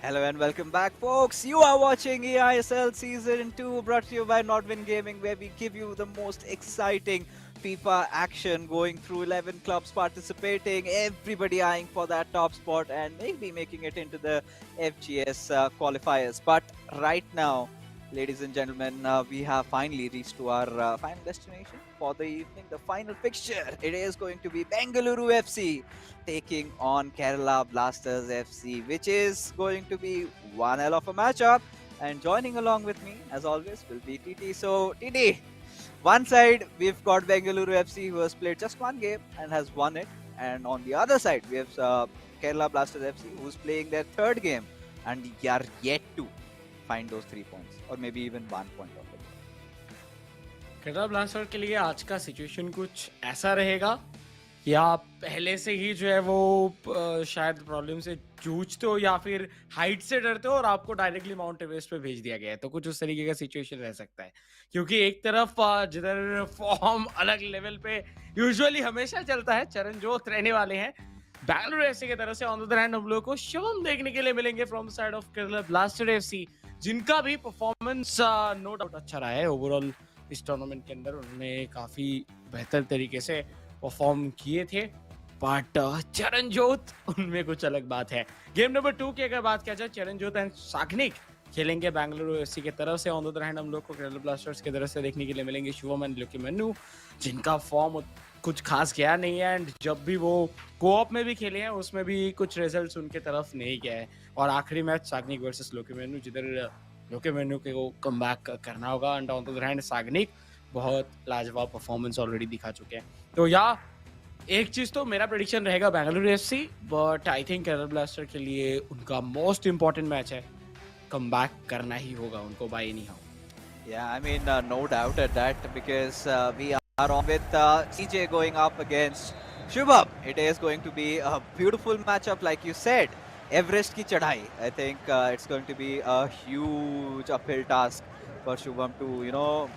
Hello and welcome back, folks. You are watching eISL Season 2 brought to you by Nordwin Gaming, where we give you the most exciting FIFA action going through 11 clubs participating, everybody eyeing for that top spot and maybe making it into the FGS qualifiers. But right now, ladies and gentlemen, we have finally reached to our final destination for the evening, the final fixture. It is going to be Bengaluru FC taking on Kerala Blasters FC, which is going to be one hell of a matchup. And joining along with me, as always, will be TT. So, TT, one side we've got Bengaluru FC, who has played just one game and has won it, and on the other side we have Kerala Blasters FC, who's playing their third game and they are yet to find those 3 points, or maybe even 1 point of it. Kerala blaster के लिए आज का situation कुछ ऐसा रहेगा या पहले से ही जो है वो शायद प्रॉब्लम से जूझते हो या फिर हाइट से डरते हो और आपको डायरेक्टली माउंट एवरेस्ट पे भेज दिया गया है, तो कुछ उस तरीके का सिचुएशन रह सकता है। क्योंकि एक तरफ जिधर फॉर्म अलग लेवल पे यूजुअली हमेशा चलता है, चरणजोत रहने वाले हैं बेंगलुरु एफसी की तरफ से। ऑन द हैंड हम लोग को शुभम देखने के लिए मिलेंगे from side of Kerala blaster FC, जिनका भी परफॉर्मेंस नो डाउट अच्छा रहा है। ओवरऑल इस टूर्नामेंट के अंदर उन्होंने काफी बेहतर तरीके से परफॉर्म किए थे, बट चरणजोत उनमें कुछ अलग बात है। गेम नंबर 2 की अगर बात किया जाए, चरणजोत एंड साग्निक खेलेंगे बेंगलुरु एफसी की तरफ से। ऑन द अदर हैंड हम लोग को केरला ब्लास्टर्स की तरफ से देखने के लिए मिलेंगे शुभम एंड लुकीमेनु, जिनका फॉर्म कुछ खास गया नहीं है, एंड जब भी वो कोऑप में भी खेले हैं उसमें भी कुछ रिजल्ट्स उनके तरफ नहीं गया है। और आखिरी मैच साग्निक वर्सेस लुकीमेनु, जिधर लुकीमेनु को कम बैक करना होगा, and on the other hand Sagnik बहुत लाजवाब परफॉर्मेंस ऑलरेडी दिखा चुके हैं। तो या एक चीज तो मेरा प्रेडिक्शन रहेगा Bengaluru FC, but I think Kerala blaster के लिए उनका मोस्ट इंपॉर्टेंट मैच है, कम बैक करना ही होगा उनको by any how. Yeah, I mean, no doubt at that, because we are on with CJ going up against Shubham. It is going to be a beautiful matchup, like you said. Everest ki chadhai. I think it's going to be a huge uphill task for Shubham to,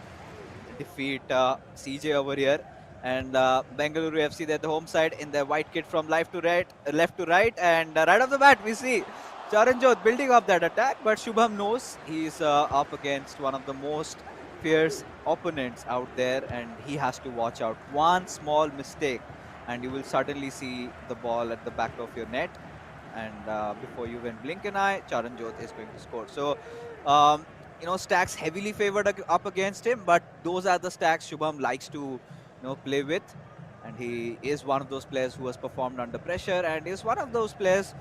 defeat CJ over here. And Bengaluru FC, they're the home side in their white kit from left to right, and right off the bat we see Charanjot building up that attack, but Shubham knows he's up against one of the most fierce opponents out there, and he has to watch out. One small mistake and you will suddenly see the ball at the back of your net, and before you even blink an eye, Charanjot is going to score. So stacks heavily favored up against him, but those are the stacks Shubham likes to play with, and he is one of those players who has performed under pressure, and is one of those players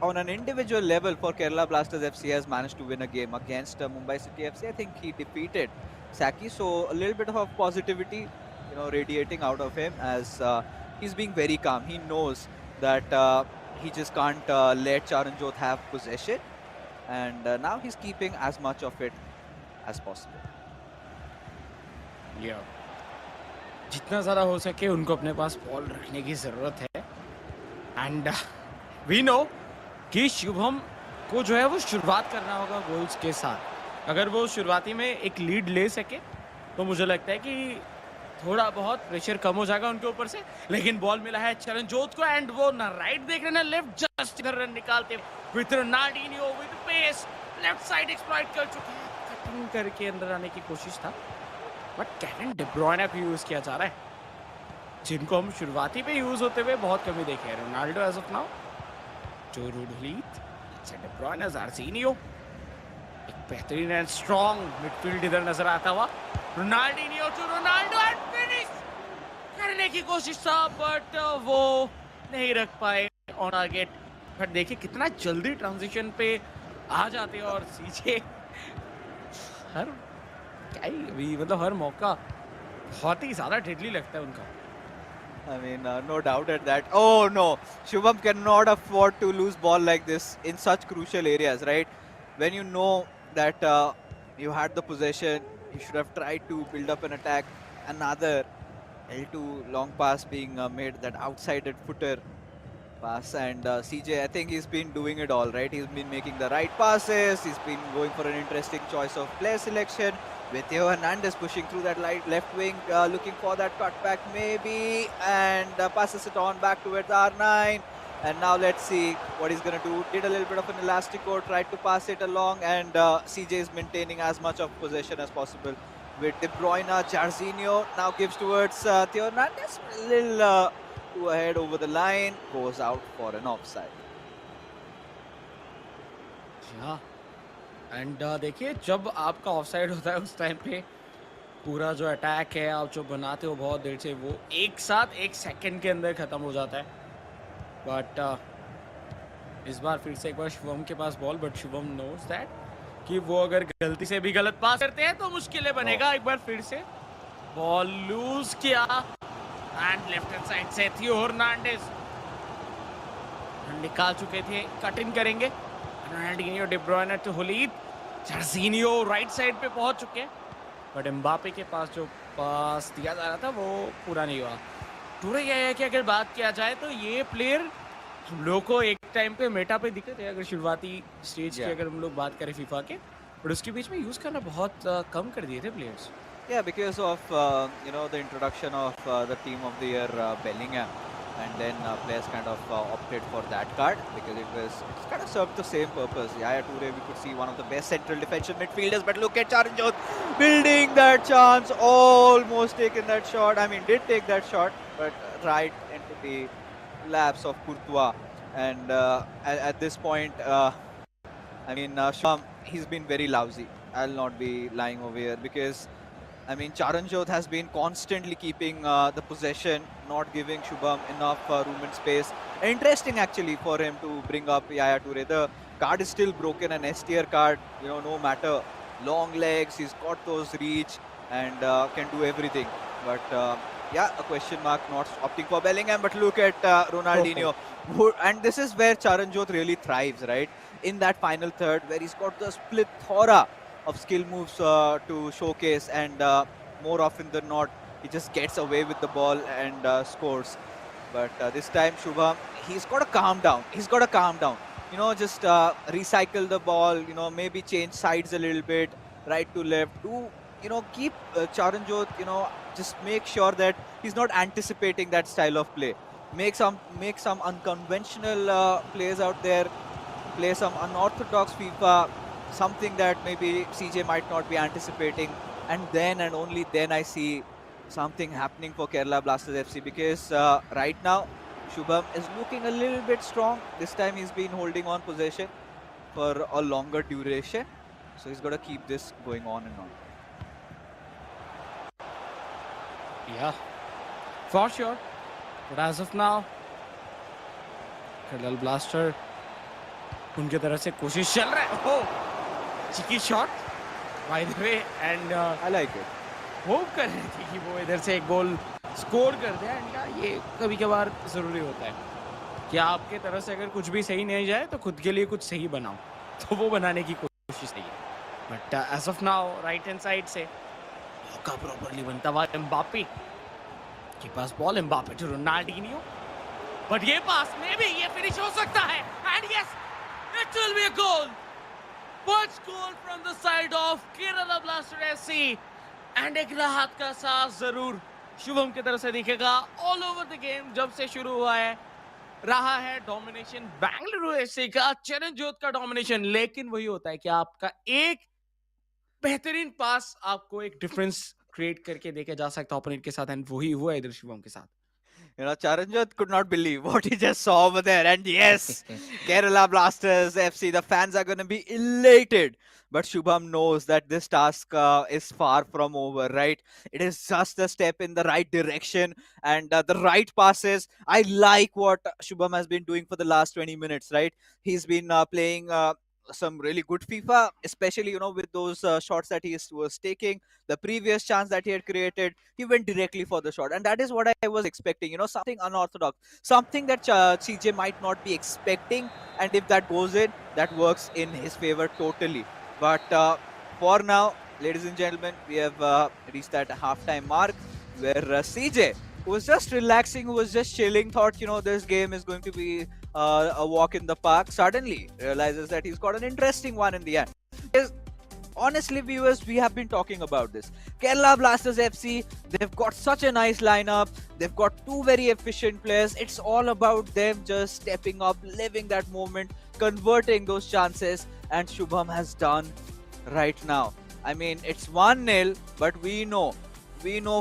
on an individual level for Kerala Blasters FC has managed to win a game against Mumbai City FC. I think he defeated Saki, so a little bit of positivity radiating out of him, as he's being very calm. He knows that he just can't let Charanjot have possession, and now he's keeping as much of it as possible. Yeah. जितना ज़्यादा हो सके उनको अपने पास ball रखने की ज़रूरत है, एंड वी नो कि शुभम को जो है वो शुरुआत करना होगा गोल्स के साथ। अगर वो शुरुआती में एक लीड ले सके तो मुझे लगता है कि थोड़ा बहुत प्रेशर कम हो जाएगा उनके ऊपर से। लेकिन बॉल मिला है चरणजोत को, एंड वो ना राइट देख रहे ना लेफ्ट, जस्ट इधर रन निकालते with Ronaldinho with pace, left side exploit कर चुके हैं, कटिंग करके अंदर आने की कोशिश था, बट केविन डी ब्रुयने को यूज किया जा रहा है, जिनको हम शुरुआती पे यूज होते हुए बहुत कमी देखे हैं। रोनाल्डो एज ऑफ नाउ, जो रूडलीट, डी ब्रुयने, जार्सिनियो, एक बेहतरीन एंड स्ट्रॉन्ग मिडफील्ड इधर नजर आता हुआ। Ronaldinho to Ronaldo and finish करने की कोशिश था, बट वो नहीं रख पाए ऑन टारगेट। बट देखिए कितना जल्दी ट्रांजिशन पे आ जाते हैं, और सीजे हर मतलब हर मौका बहुत ही ज्यादा डेडली लगता है उनका। I mean, no doubt at that. Oh no, Shubham cannot afford to lose ball like this in such crucial areas, right? When you know that you had the possession, you should have tried to build up an attack. Another L2 long pass being made, that outside footer pass, and CJ, I think he's been doing it all right. He's been making the right passes. He's been going for an interesting choice of player selection. With Theo Hernandez pushing through that left wing, looking for that cutback maybe, and passes it on back towards R9. And now let's see what he's going to do. Did a little bit of an elastico, tried to pass it along, and CJ is maintaining as much of possession as possible with De Bruyne. Jarzinho now gives towards Theo Hernandez. A little too ahead over the line, goes out for an offside. Yeah. And देखिए जब आपका offside होता है उस time पे पूरा जो attack है आप जो बनाते हो बहुत देर से वो एक साथ एक सेकंड के अंदर ख़त्म हो जाता है बट इस बार फिर से एक बार शुभम के पास ball but Shubham knows that कि वो अगर गलती से भी गलत पास करते हैं तो मुश्किलें बनेगा एक बार फिर से बॉल लूज किया एंड लेफ्ट हैंड साइड से थियो हर्नांडेज निकाल चुके थे कट इन करेंगे रोनाल्डिनियो डे ब्रुयने टू हुलीद जर्जिनियो राइट साइड पे पहुंच चुके हैं बट एम्बापे के पास जो पास दिया जा रहा था वो पूरा नहीं हुआ टूरे यह है कि अगर बात किया जाए तो ये प्लेयर हम लोग को एक टाइम पे मेटा पे दिक्कत है अगर शुरुआती स्टेज की अगर हम लोग बात करें फीफा के बट उसके बीच में यूज करना बहुत कम कर दिए थे players Yeah, because of the introduction of the team of the year Bellingham, and then players kind of opted for that card because it's kind of served the same purpose. Yaya Toure, we could see one of the best central defensive midfielders, but look at Charanjot building that chance, almost taken that shot. I mean, did take that shot, but right into the laps of Courtois. And at this point, Sham, he's been very lousy. I'll not be lying over here because Charanjot has been constantly keeping the possession, not giving Shubham enough room and space. Interesting actually for him to bring up Yaya Toure. The card is still broken, an S tier card, no matter. Long legs, he's got those reach and can do everything. But a question mark, not opting for Bellingham, but look at Ronaldinho. And this is where Charanjot really thrives, right? In that final third, where he's got the plethora of skill moves to showcase, and more often than not he just gets away with the ball and scores. But this time Shubham, he's got to calm down, just recycle the ball, maybe change sides a little bit, right to left, to keep Charanjot, just make sure that he's not anticipating that style of play. Make some unconventional plays out there, play some unorthodox FIFA, something that maybe CJ might not be anticipating, and then and only then I see something happening for Kerala Blasters FC, because right now Shubham is looking a little bit strong. This time he's been holding on possession for a longer duration, so he's got to keep this going on and on. Yeah, for sure. But as of now, Kerala Blaster उनके तरफ से कोशिश चल रहा है cheeky shot by the way and I like it. Hope कर रही थी कि वो इधर से एक गोल स्कोर कर दे एंड ये कभी कभार ज़रूरी होता है कि आपके तरफ से अगर कुछ भी सही नहीं जाए तो खुद के लिए कुछ सही बनाओ तो वो बनाने की कोशिश नहीं है but as of now right hand side से मौका प्रॉपर्ली बनता हुआ एम्बापे के पास ball Mbappe to Ronaldinho but ये पास में भी ये फिनिश हो सकता है and yes it will be a goal First goal from the side of Kerala Blaster FC and एक राहत का सांस जरूर शुभम की तरफ से दिखेगा all over the game जब से शुरू हुआ है रहा है डोमिनेशन बेंगलुरु एफसी का चरणजोत का डोमिनेशन लेकिन वही होता है कि आपका एक बेहतरीन पास आपको एक डिफरेंस क्रिएट करके देके जा सकता है ओपोनेंट के साथ एंड वही हुआ इधर शुभम के साथ Charanjot could not believe what he just saw over there. And yes, Kerala Blasters FC, the fans are going to be elated. But Shubham knows that this task is far from over, right? It is just a step in the right direction and the right passes. I like what Shubham has been doing for the last 20 minutes, right? He's been playing some really good FIFA, especially, with those shots that he was taking. The previous chance that he had created, he went directly for the shot. And that is what I was expecting, something unorthodox, something that CJ might not be expecting. And if that goes in, that works in his favor totally. But for now, ladies and gentlemen, we have reached that halftime mark where CJ, who was just relaxing, who was just chilling, thought, this game is going to be a walk in the park, suddenly realizes that he's got an interesting one in the end. honestly, viewers, we have been talking about this. Kerala Blasters FC, they've got such a nice lineup. They've got two very efficient players. It's all about them just stepping up, living that moment, converting those chances, and Shubham has done right now. I mean, it's 1-0, but we know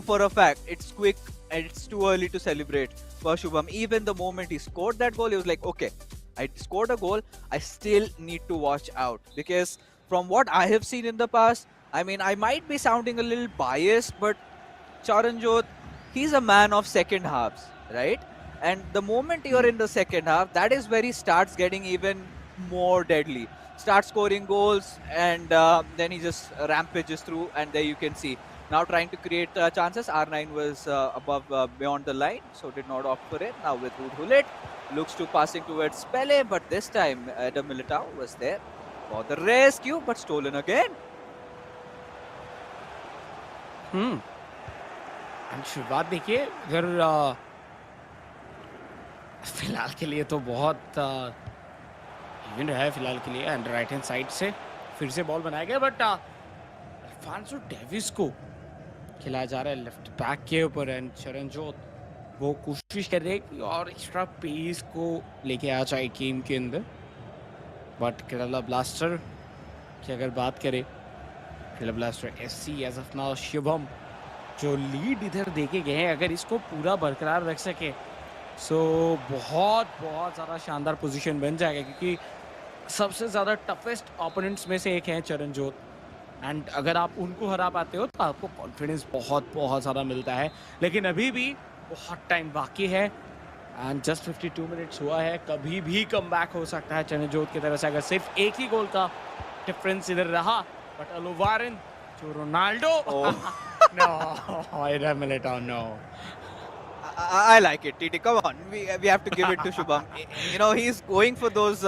for a fact it's quick and it's too early to celebrate for Shubham. Even the moment he scored that goal, he was like, okay, I scored a goal. I still need to watch out because from what I have seen in the past, I mean, I might be sounding a little biased, but Charanjot, he's a man of second halves, right? And the moment you're in the second half, that is where he starts getting even more deadly. Starts scoring goals, and then he just rampages through, and there you can see. Now trying to create chances. R9 was beyond the line, so did not opt for it. Now with Ruud Gullit, looks to passing towards Pele, but this time Adam Militao was there for the rescue, but stolen again. And शुरुआत देखिए इधर फिलहाल के लिए तो बहुत even रहा है फिलहाल के लिए एंड राइट हैंड साइड से फिर से बॉल बनाया गया बट अल्फांसो डेविस को खिलाया जा रहा है लेफ्ट बैक के ऊपर एंड चरणजोत वो कोशिश कर रहे हैं कि और एक्स्ट्रा पेस को लेके आ जाए गेम के अंदर बट केरला ब्लास्टर की अगर बात करें Kerala blaster FC as of now Shivam जो लीड इधर देके गए हैं अगर इसको पूरा बरकरार रख सके सो बहुत बहुत ज़्यादा शानदार पोजीशन बन जाएगा क्योंकि सबसे ज़्यादा टफेस्ट ओपोनेंट्स में से एक है चरणजोत एंड अगर आप उनको हरा पाते हो तो आपको कॉन्फिडेंस बहुत बहुत ज़्यादा मिलता है लेकिन अभी भी बहुत टाइम बाकी है एंड जस्ट 52 मिनट्स हुआ है कभी भी कम बैक हो सकता है चरणजोत की तरफ से अगर सिर्फ एक ही गोल का डिफरेंस इधर रहा बट अलोवारन जो Ronaldo No, Militao, no. I like it, TT. Come on, we have to give it to Shubham. You know, he's going for those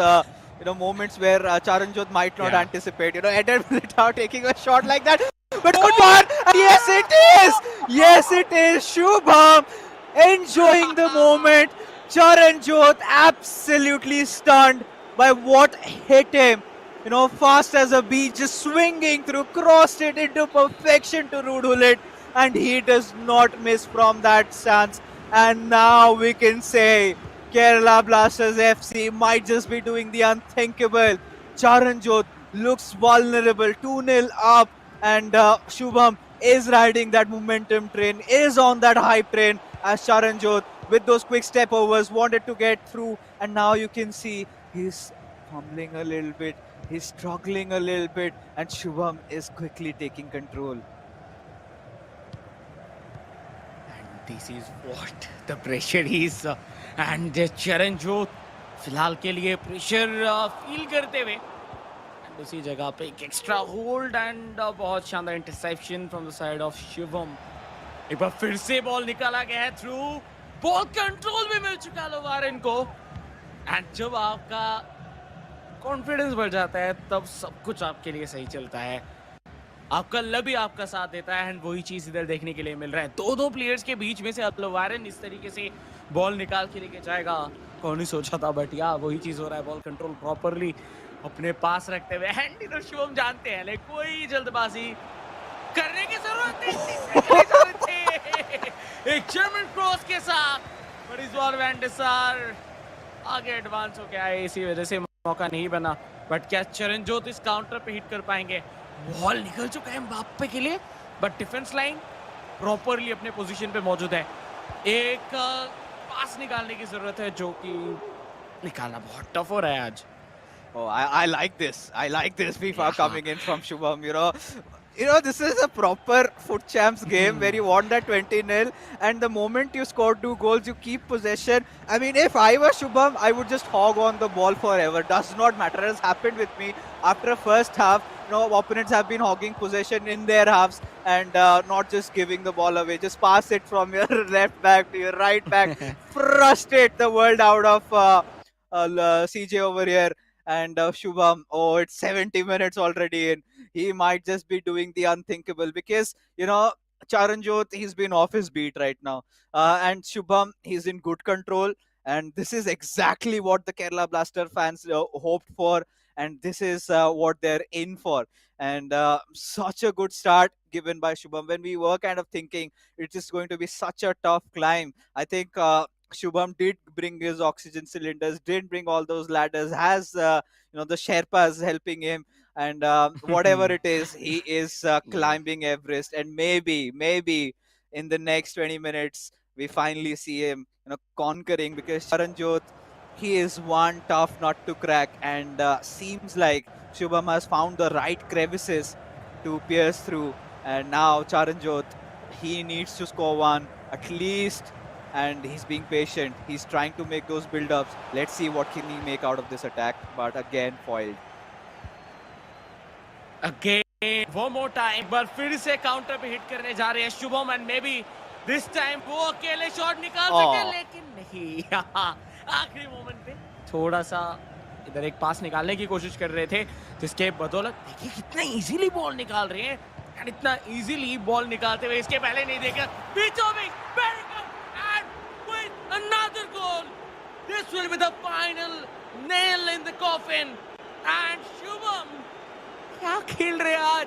moments where Charanjot might not anticipate. You know, Eder Militao taking a shot like that. But good one. Yes, it is. Yes, it is. Shubham enjoying the moment. Charanjot absolutely stunned by what hit him. You know, fast as a bee, just swinging through, crossed it into perfection to Ruud Gullit, and he does not miss from that stance. And now we can say Kerala Blasters FC might just be doing the unthinkable. Charanjot looks vulnerable, 2-0 up, and Shubham is riding that momentum train, is on that hype train as Charanjot with those quick step overs wanted to get through, and now you can see he's fumbling a little bit. He's struggling a little bit, and Shubham is quickly taking control. And this is what the pressure is. And Charanjot फिलहाल के लिए pressure feel करते हुए and उसी जगह पे एक extra hold and बहुत शानदार interception from the side of Shivam एक बार फिर से बॉल निकाला गया है थ्रू बॉल कंट्रोल भी मिल चुका है लोवारन को एंड जब आपका कॉन्फिडेंस बढ़ जाता है तब सब कुछ आपके लिए सही चलता है आपका लब ही आपका साथ देता है एंड वही चीज इधर देखने के लिए मिल रहा है दो प्लेयर्स के बीच में से अल्वारन इस तरीके से बॉल निकाल के लेके जाएगा कौन ही सोचा था बट या वही चीज हो रहा है बॉल कंट्रोल प्रॉपरली अपने पास रखते हुए एंड इधर शिवम जानते हैं लाइक कोई जल्दबाजी करने की जरूरत नहीं एक जर्मन क्रॉस के साथ पर इस बार वैन डे सार आगे एडवांस हो गया है इसी वजह से मौका नहीं बना बट क्या चरणजोत इस काउंटर पे हिट कर पाएंगे बॉल निकल चुका है एम्बाप्पे के लिए बट डिफेंस लाइन प्रॉपरली अपने पोजीशन पे मौजूद है एक पास निकालने की जरूरत है जो कि निकालना बहुत टफ हो रहा है आज Oh, I like this. I like this FIFA coming in from Shubham. This is a proper foot champs game where you won that 20-0, and the moment you score 2 goals, you keep possession. I mean, if I was Shubham, I would just hog on the ball forever. Does not matter. It has happened with me after first half. Opponents have been hogging possession in their halves and not just giving the ball away. Just pass it from your left back to your right back. Frustrate the world out of CJ over here. And Shubham, it's 70 minutes already in. He might just be doing the unthinkable because, Charanjot, he's been off his beat right now. And Shubham, he's in good control. And this is exactly what the Kerala Blaster fans hoped for, and this is what they're in for. And such a good start given by Shubham. When we were kind of thinking it is going to be such a tough climb, I think Shubham did bring his oxygen cylinders, did bring all those ladders, has the Sherpas helping him, and whatever it is, he is Yeah. climbing Everest. And maybe in the next 20 minutes, we finally see him, conquering, because Charanjot, he is one tough nut to crack, and seems like Shubham has found the right crevices to pierce through. And now Charanjot, he needs to score one at least, and he's being patient. He's trying to make those build-ups. Let's see what can he make out of this attack, but again foiled. Again, one more time, but फिर से counter पे hit करने जा रहे हैं Shubham, and may be this time वो अकेले shot निकाल सके, लेकिन नहीं। आखिरी मोमेंट पे थोड़ा सा इधर एक पास निकालने की कोशिश कर रहे थे, जिसके बदौलत देखिए कितना इजीली बॉल निकाल रहे हैं, एंड इतना इजीली बॉल निकालते हुए इसके पहले नहीं देखा, बीचों बीच and with another goal, this will be the final nail in the coffin, and Shubham क्या खेल रहे हैं आज,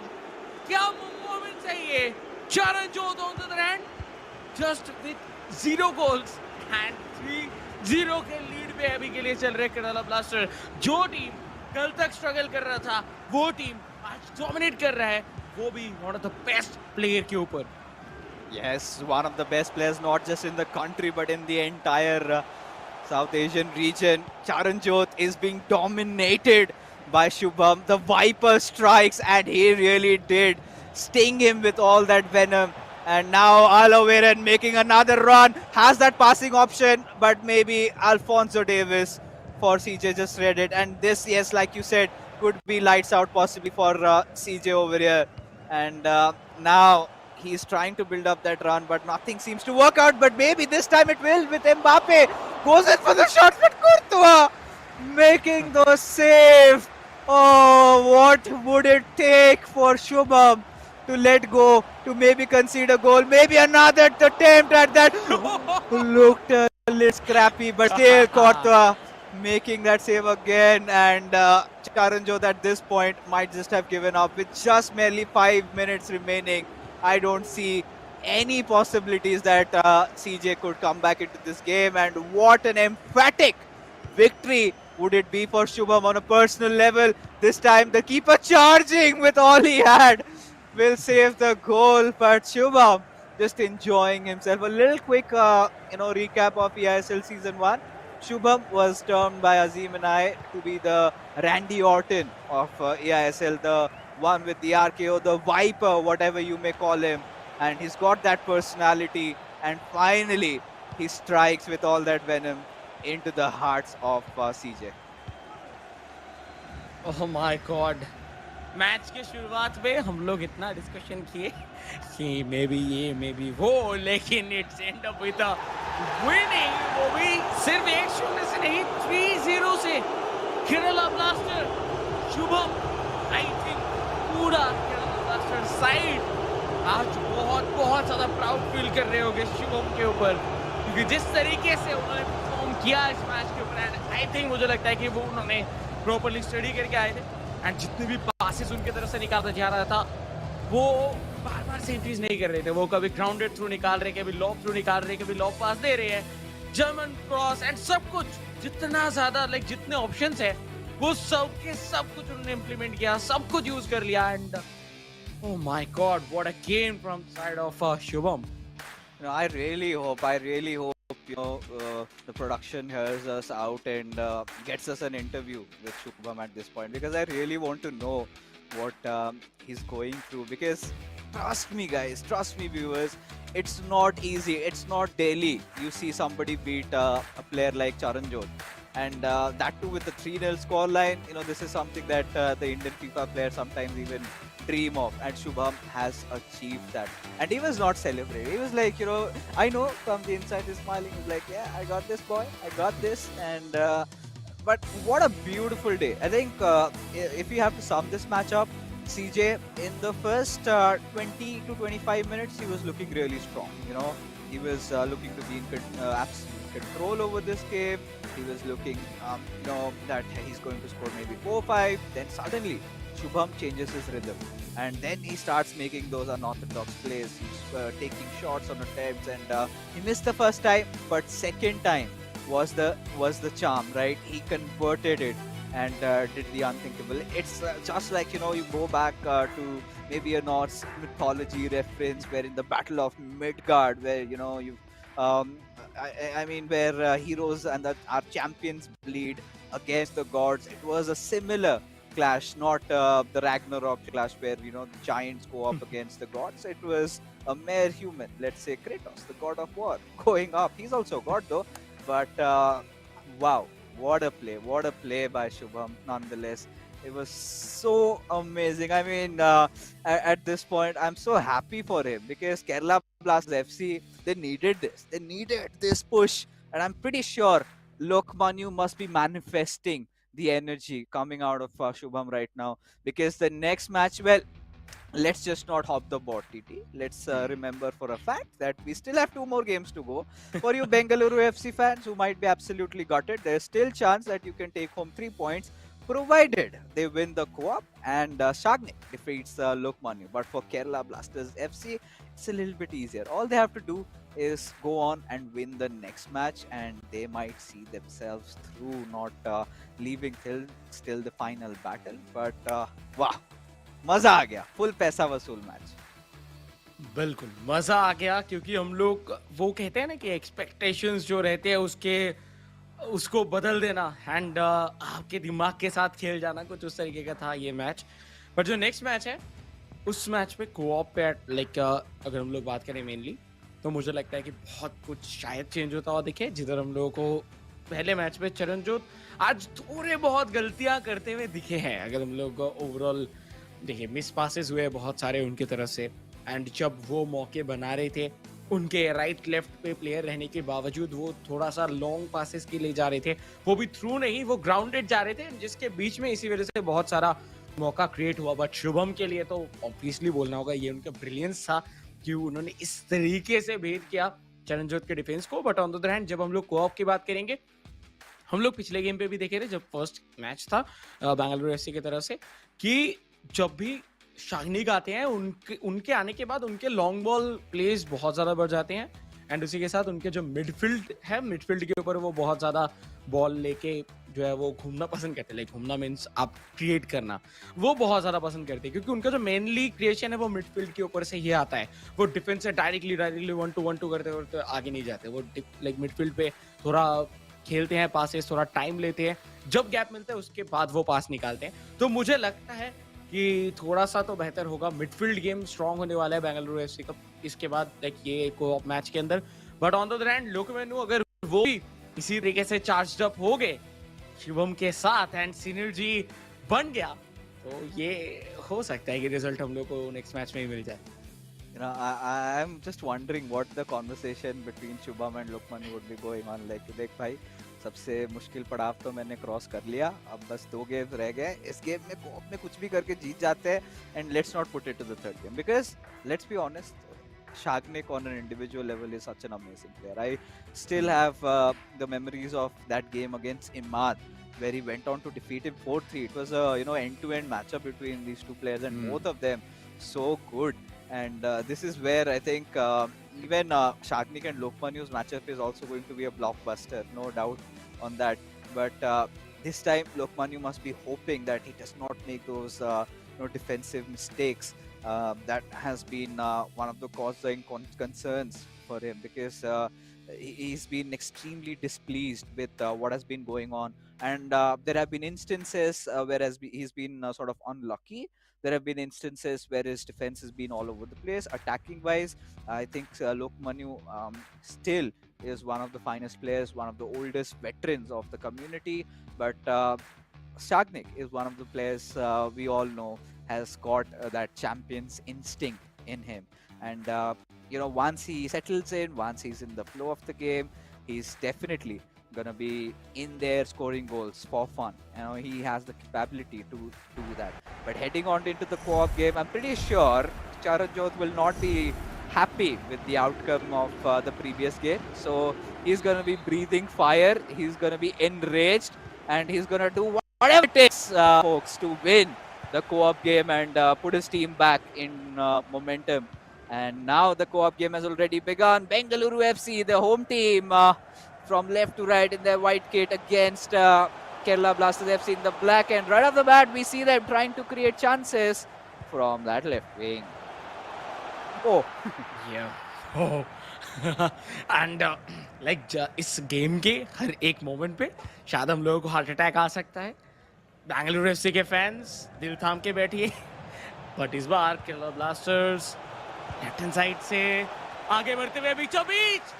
क्या मोमेंट्स है ये। Charanjot on the other hand just with 0 goals and 3-0 के लीड पे अभी के लिए चल रहे केरला ब्लास्टर। जो टीम कल तक स्ट्रगल कर रहा था, वो टीम आज डोमिनेट कर रहा है, वो भी one of the best player के ऊपर। Yes, one of the best players, not just in the country, but in the entire South Asian region. Charanjot is being dominated by Shubham. The Viper strikes, and he really did sting him with all that venom. And now Alaveran making another run, has that passing option, but maybe Alfonso Davis for CJ just read it. And this, yes, like you said, could be lights out possibly for CJ over here. And now he's trying to build up that run, but nothing seems to work out. But maybe this time it will, with Mbappe. Goes in for the shot, but Courtois making those save. Oh, what would it take for Shubham to let go, to maybe concede a goal? Maybe another attempt at that. Looked a little scrappy, but still Courtois making that save again. And Charanjot at this point might just have given up with just merely 5 minutes remaining. I don't see any possibilities that CJ could come back into this game. And what an emphatic victory would it be for Shubham on a personal level. This time the keeper charging with all he had will save the goal, but Shubham just enjoying himself. A little quick recap of eISL Season 1. Shubham was termed by Azim and I to be the Randy Orton of eISL, the one with the RKO, the Viper, whatever you may call him. And he's got that personality, and finally he strikes with all that venom into the hearts of CJ. Oh my God, match के शुरुआत में हम लोग इतना discussion किए कि may be ये may be वो, लेकिन it's and up with a winning, वो भी सिर्फ 1-0 से नहीं 3-0 से। Kerala blaster Shubham, I think पूरा केरला ब्लास्टर साइड आज बहुत बहुत ज्यादा प्राउड फील कर रहे होंगे शुभम के ऊपर, क्योंकि जिस तरीके से उन्होंने परफॉर्म किया इस मैच के ऊपर, एंड आई थिंक मुझे लगता है कि वो उन्होंने प्रॉपर्ली स्टडी करके आए थे, एंड जितने भी पासेस उनके तरफ से निकालता जा रहा था, वो बार बार सेंट्रीज नहीं कर रहे थे, वो कभी ग्राउंडेड थ्रू निकाल रहे, कभी लॉब थ्रू निकाल रहे, कभी लॉब पास दे रहे हैं, जर्मन क्रॉस एंड सब कुछ, जितना ज्यादा जितने ऑप्शंस है वो सब के सब कुछ उन्होंने इम्प्लीमेंट किया, सब कुछ यूज कर लिया। And oh my god, what a game from side of Shubham. I really hope the production hears us out and gets us an interview with Shubham at this point, because I really want to know what he's going through. Because trust me guys, trust me viewers, it's not easy, it's not daily you see somebody beat a player like Charanjot, and that too with the 3-0 scoreline. This is something that the Indian FIFA players sometimes even dream of, and Shubham has achieved that. And he was not celebrating, he was like, I know from the inside he's smiling, he's like, yeah, I got this boy, I got this. And but what a beautiful day. I think if you have to sum this matchup, CJ in the first 20 to 25 minutes he was looking really strong. He was looking to be in control over this game. He was looking, that he's going to score maybe 4-5. Then suddenly, Shubham changes his rhythm, and then he starts making those unorthodox plays. He's taking shots on attempts, and he missed the first time, but second time was the charm, right? He converted it and did the unthinkable. It's just like you go back to maybe a Norse mythology reference, where in the Battle of Midgard, where you um, I mean, where heroes and our champions bleed against the gods. It was a similar clash, not the Ragnarok clash where the giants go up against the gods. It was a mere human, let's say Kratos, the god of war, going up. He's also a god though, but wow, what a play by Shubham, nonetheless. It was so amazing. I mean, at this point, I'm so happy for him because Kerala Blasters FC, they needed this. They needed this push. And I'm pretty sure Lokmanu must be manifesting the energy coming out of Shubham right now, because the next match, well, let's just not hop the boat, TT. Let's remember for a fact that we still have 2 more games to go. For you Bengaluru FC fans who might be absolutely gutted, there's still chance that you can take home 3 points, provided they win the co-op and Shagnik defeats Lokmanu. But for Kerala Blasters FC, it's a little bit easier. All they have to do is go on and win the next match, and they might see themselves through, not leaving till still the final battle. But wow, मजा आ गया, full पैसा वसूल match. बिल्कुल मजा आ गया, क्योंकि हम लोग वो कहते हैं ना कि एक्सपेक्टेशंस जो रहते हैं उसको बदल देना एंड आपके दिमाग के साथ खेल जाना, कुछ उस तरीके का था ये मैच। पर जो नेक्स्ट मैच है उस मैच पे कोऑप पे लाइक अगर हम लोग बात करें मेनली, तो मुझे लगता है कि बहुत कुछ शायद चेंज होता हुआ दिखे। जिधर हम लोगों को पहले मैच में चरणजोत आज थोड़े बहुत गलतियां करते हुए दिखे हैं। अगर हम लोग ओवरऑल देखिए, मिस पासेस हुए बहुत सारे उनकी तरफ से, एंड जब वो मौके बना रहे थे उनके राइट लेफ्ट पे प्लेयर रहने के बावजूद वो थोड़ा सा लॉन्ग पासेस के लिए जा रहे थे, वो भी थ्रू नहीं, वो ग्राउंडेड जा रहे थे, जिसके बीच में इसी वजह से बहुत सारा मौका क्रिएट हुआ। बट शुभम के लिए तो ऑब्वियसली बोलना होगा, ये उनका ब्रिलियंस था कि उन्होंने इस तरीके से भेद किया चरणजोत के डिफेंस को। But on the other hand, जब हम लोग कोऑप की बात करेंगे, हम लोग पिछले गेम पे भी देखे थे, जब फर्स्ट मैच था बेंगलुरु एफसी की तरफ से, कि जब भी शाग्निक आते हैं उनके आने के बाद उनके लॉन्ग बॉल प्लेज बहुत ज़्यादा बढ़ जाते हैं, एंड उसी के साथ उनके जो मिडफील्ड है, मिडफील्ड के ऊपर वो बहुत ज़्यादा बॉल लेके जो है वो घूमना पसंद करते हैं। लाइक घूमना मीन्स आप क्रिएट करना, वो बहुत ज़्यादा पसंद करते हैं, क्योंकि उनका जो मेनली क्रिएशन है वो मिडफील्ड के ऊपर से ही आता है। वो डिफेंस से डायरेक्टली 1-2 करते करते आगे नहीं जाते, वो लाइक मिडफील्ड पे थोड़ा खेलते हैं, पासेस थोड़ा टाइम लेते हैं, जब गैप मिलता है उसके बाद वो पास निकालते हैं। तो मुझे लगता है कि थोड़ा सा तो बेहतर होगा, मिडफील्ड गेम स्ट्रांग होने वाला है बेंगलुरु एफसी का इसके बाद, लाइक ये कोऑप मैच के अंदर। But on the other hand, लोकमेनु अगर वो भी इसी तरीके से चार्ज्ड अप हो गए शुभम के साथ एंड सिनर्जी बन गया, तो ये हो सकता है कि रिजल्ट हम लोग को नेक्स्ट मैच में ही मिल जाए। I'm just wondering what the conversation between Shubham and Lokmanu would be going on. Like, देख भाई, सबसे मुश्किल पड़ाव तो मैंने क्रॉस कर लिया, अब बस 2 गेम्स रह गए, इस गेम में कोऑप में कुछ भी करके जीत जाते हैं, and let's not put it to the third game, because let's be honest, Shagnik on an individual level is such an amazing player. I still have the memories of that game against Imad, where he went on to defeat him 4-3. It was a end-to-end matchup between these two players, and both of them so good. And this is where I think even Shagnik and Lokmanu's matchup is also going to be a blockbuster, no doubt on that. But this time Lokmanu must be hoping that he does not make those defensive mistakes. That has been one of the causing concerns for him, because he's been extremely displeased with what has been going on, and there have been instances whereas he's been sort of unlucky. There have been instances where his defense has been all over the place. Attacking wise, I think Lokmanu still is one of the finest players, one of the oldest veterans of the community. But Shagnik is one of the players we all know has got that champion's instinct in him. And once he settles in, once he's in the flow of the game, he's definitely gonna be in there scoring goals for fun. He has the capability to do that. But heading on into the co-op game, I'm pretty sure Charanjot will not be happy with the outcome of the previous game. So he's going to be breathing fire. He's going to be enraged, and he's going to do whatever it takes, folks, to win the co-op game and put his team back in momentum. And now the co-op game has already begun. Bengaluru FC, the home team, from left to right in their white kit against Kerala Blasters FC in the black. And right off the bat, we see them trying to create chances from that left wing. Oh, Yeah. Oh. And like इस game के हर एक moment पे शायद हम लोगों को heart attack आ सकता है. बेंगलुरु एफसी के फैंस दिल थाम के बैठिए. बट इस बार Kerala Blasters left hand side से आगे बढ़ते हुए बीचों बीच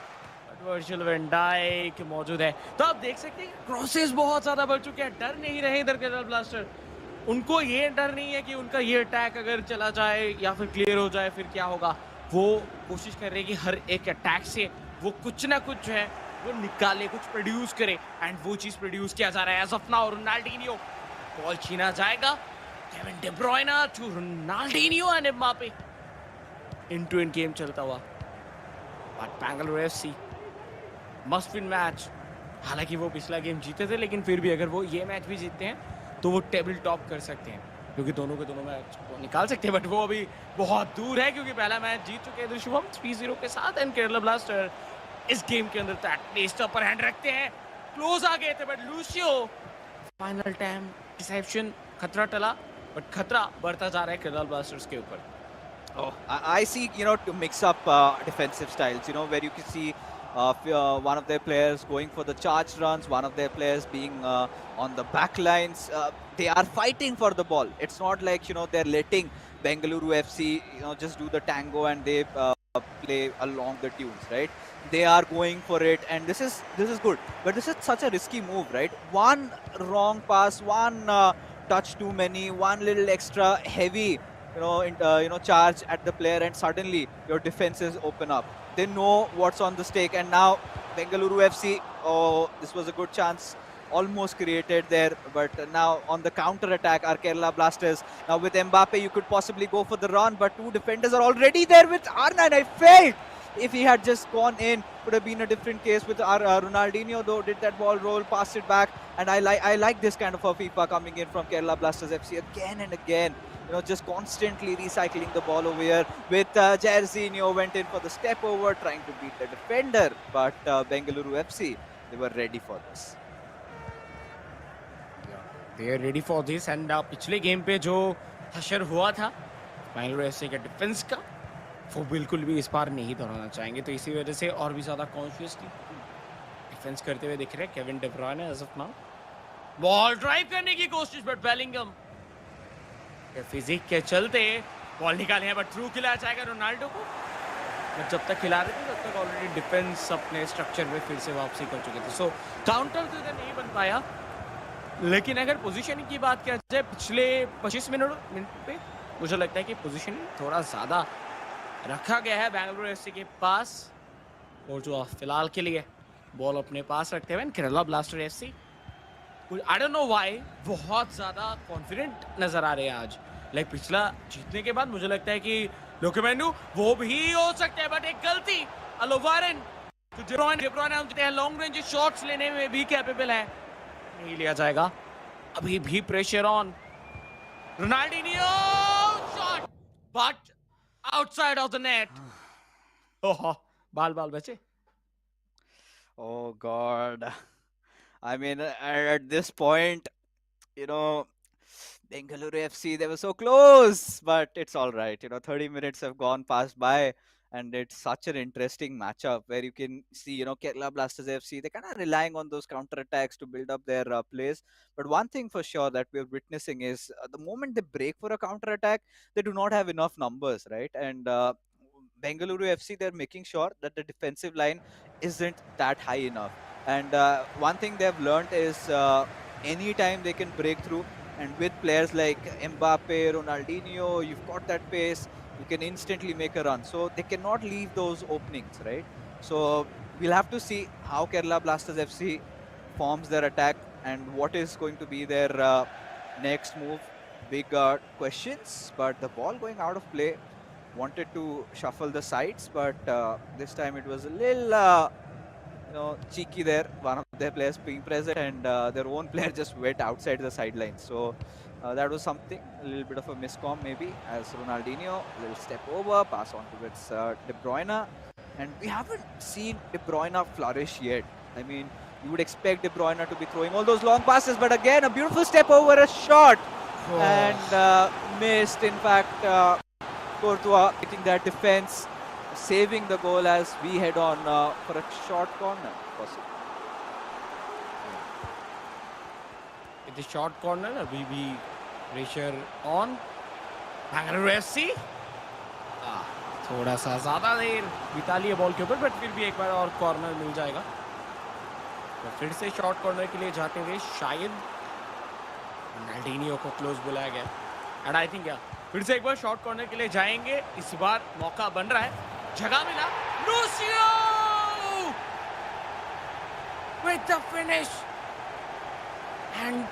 वर्चुअल वैन डाइक मौजूद है. तो आप देख सकते हैं क्रॉसेस बहुत ज्यादा बढ़ चुके हैं. डर नहीं रहे इधर केरला ब्लास्टर. उनको ये डर नहीं है कि उनका ये अटैक अगर चला जाए या फिर क्लियर हो जाए फिर क्या होगा. वो कोशिश कर रहे हैं कि हर एक अटैक से वो कुछ ना कुछ जो है वो निकाले, कुछ प्रोड्यूस करे. एंड वो चीज प्रोड्यूस किया जा रहा है as of now. Ronaldinho ball छीना जाएगा. Kevin De Bruyne to Ronaldinho and Mbappe. इन टू इन गेम चलता हुआ. But Bengaluru FC must win match. हालांकि वो पिछला गेम जीते थे, लेकिन फिर भी अगर वो ये मैच भी जीतते हैं तो वो टेबल टॉप कर सकते हैं, क्योंकि दोनों के दोनों मैच वो निकाल सकते हैं. बट वो अभी बहुत दूर है, क्योंकि पहला मैच जीत चुके हैं शुभम 3-0 के साथ. एंड केरला ब्लास्टर इस गेम के अंदर एटलीस्ट अपर हैंड रखते हैं. क्लोज आ गए थे but Lucio final time deception. खतरा टला, बट खतरा बढ़ता जा रहा है केरला ब्लास्टर्स के ऊपर. oh, I see, to mix up defensive styles, where you can see one of their players going for the charge runs, one of their players being on the back lines. They are fighting for the ball. It's not like, they're letting Bengaluru FC, just do the tango and they play along the tunes, right? They are going for it, and this is good. But this is such a risky move, right? One wrong pass, one touch too many, one little extra heavy, charge at the player, and suddenly your defenses open up. They know what's on the stake, and now Bengaluru FC, oh, this was a good chance, almost created there, but now on the counter attack are Kerala Blasters. Now with Mbappe, you could possibly go for the run, but two defenders are already there with R9. I felt if he had just gone in, would have been a different case with Ronaldinho, though, did that ball roll, passed it back, and I like this kind of a FIFA coming in from Kerala Blasters FC again and again. Just constantly recycling the ball over here. With Jairzinho went in for the step over, trying to beat the defender, but Bengaluru FC, they were ready for this. They are ready for this. And पिछले game पे जो हशर हुआ था Bengaluru FC के defence का, वो बिल्कुल भी इस बार नहीं दोहराना चाहेंगे. तो इसी वजह से और भी ज़्यादा कॉन्शियसली डिफेंस करते हुए दिख रहे हैं Kevin De Bruyne as of now. Ball drive करने की कोशिश, बट बेलिंगम फिजिक के चलते बॉल निकाले हैं, बट थ्रू खिलाया जाएगा रोनाल्डो को. बट जब तक खिला रहे थे तब तक ऑलरेडी डिफेंस अपने स्ट्रक्चर में फिर से वापसी कर चुके थे. सो काउंटर तो इधर नहीं बन पाया. लेकिन अगर पोजीशनिंग की बात किया जाए पिछले 25 मिनट पे, मुझे लगता है कि पोजीशनिंग थोड़ा ज़्यादा रखा गया है बेंगलुरु एफसी के पास. और जो फिलहाल के लिए बॉल अपने पास रखते हुए Kerala blaster FC, I don't know why, बहुत ज़्यादा कॉन्फिडेंट नज़र आ रहे हैं आज. लाइक पिछला जीतने के बाद मुझे लगता है कि लोकेमेंडू वो भी हो सकते हैं, बट एक गलती अलोवारेन तो लॉन्ग रेंज शॉट्स लेने में भी कैपेबल है. नहीं लिया जाएगा. अभी भी pressure on. Ronaldinho shot, but outside of the net. Oh, बाल बचे. Oh God. I mean, at this point, Bengaluru FC, they were so close, but it's all right. 30 minutes have gone past by, and it's such an interesting matchup where you can see, Kerala Blasters FC, they're kind of relying on those counter attacks to build up their plays. But one thing for sure that we're witnessing is the moment they break for a counter attack, they do not have enough numbers, right? And Bengaluru FC, they're making sure that the defensive line isn't that high enough. And one thing they've learned is anytime they can break through, and with players like Mbappe, Ronaldinho, you've got that pace, you can instantly make a run. So they cannot leave those openings, right? So we'll have to see how Kerala Blasters FC forms their attack and what is going to be their next move. Big questions, but the ball going out of play, wanted to shuffle the sides, but this time it was a little, cheeky there. One of their players being present, and their own player just went outside the sidelines. So that was something, a little bit of a miscom maybe, as Ronaldinho, a little step over, pass on towards De Bruyne. And we haven't seen De Bruyne flourish yet. I mean, you would expect De Bruyne to be throwing all those long passes, but again, a beautiful step over, a shot, and missed. In fact, Courtois getting that defense, saving the goal as we head on for a short corner. With the short corner, अभी भी pressure on Bengaluru FC. थोड़ा सा ज़्यादा देर बिता लिया ball के ऊपर, but फिर भी एक बार और कॉर्नर मिल जाएगा. तो फिर से शॉर्ट कॉर्नर के लिए जाते हुए शायद रोनाल्डिनियो को क्लोज बुलाया गया. एंड आई थिंक फिर से एक बार शॉर्ट कॉर्नर के लिए जाएंगे. इस बार मौका बन रहा है, जगह मिला. Lucio with the finish and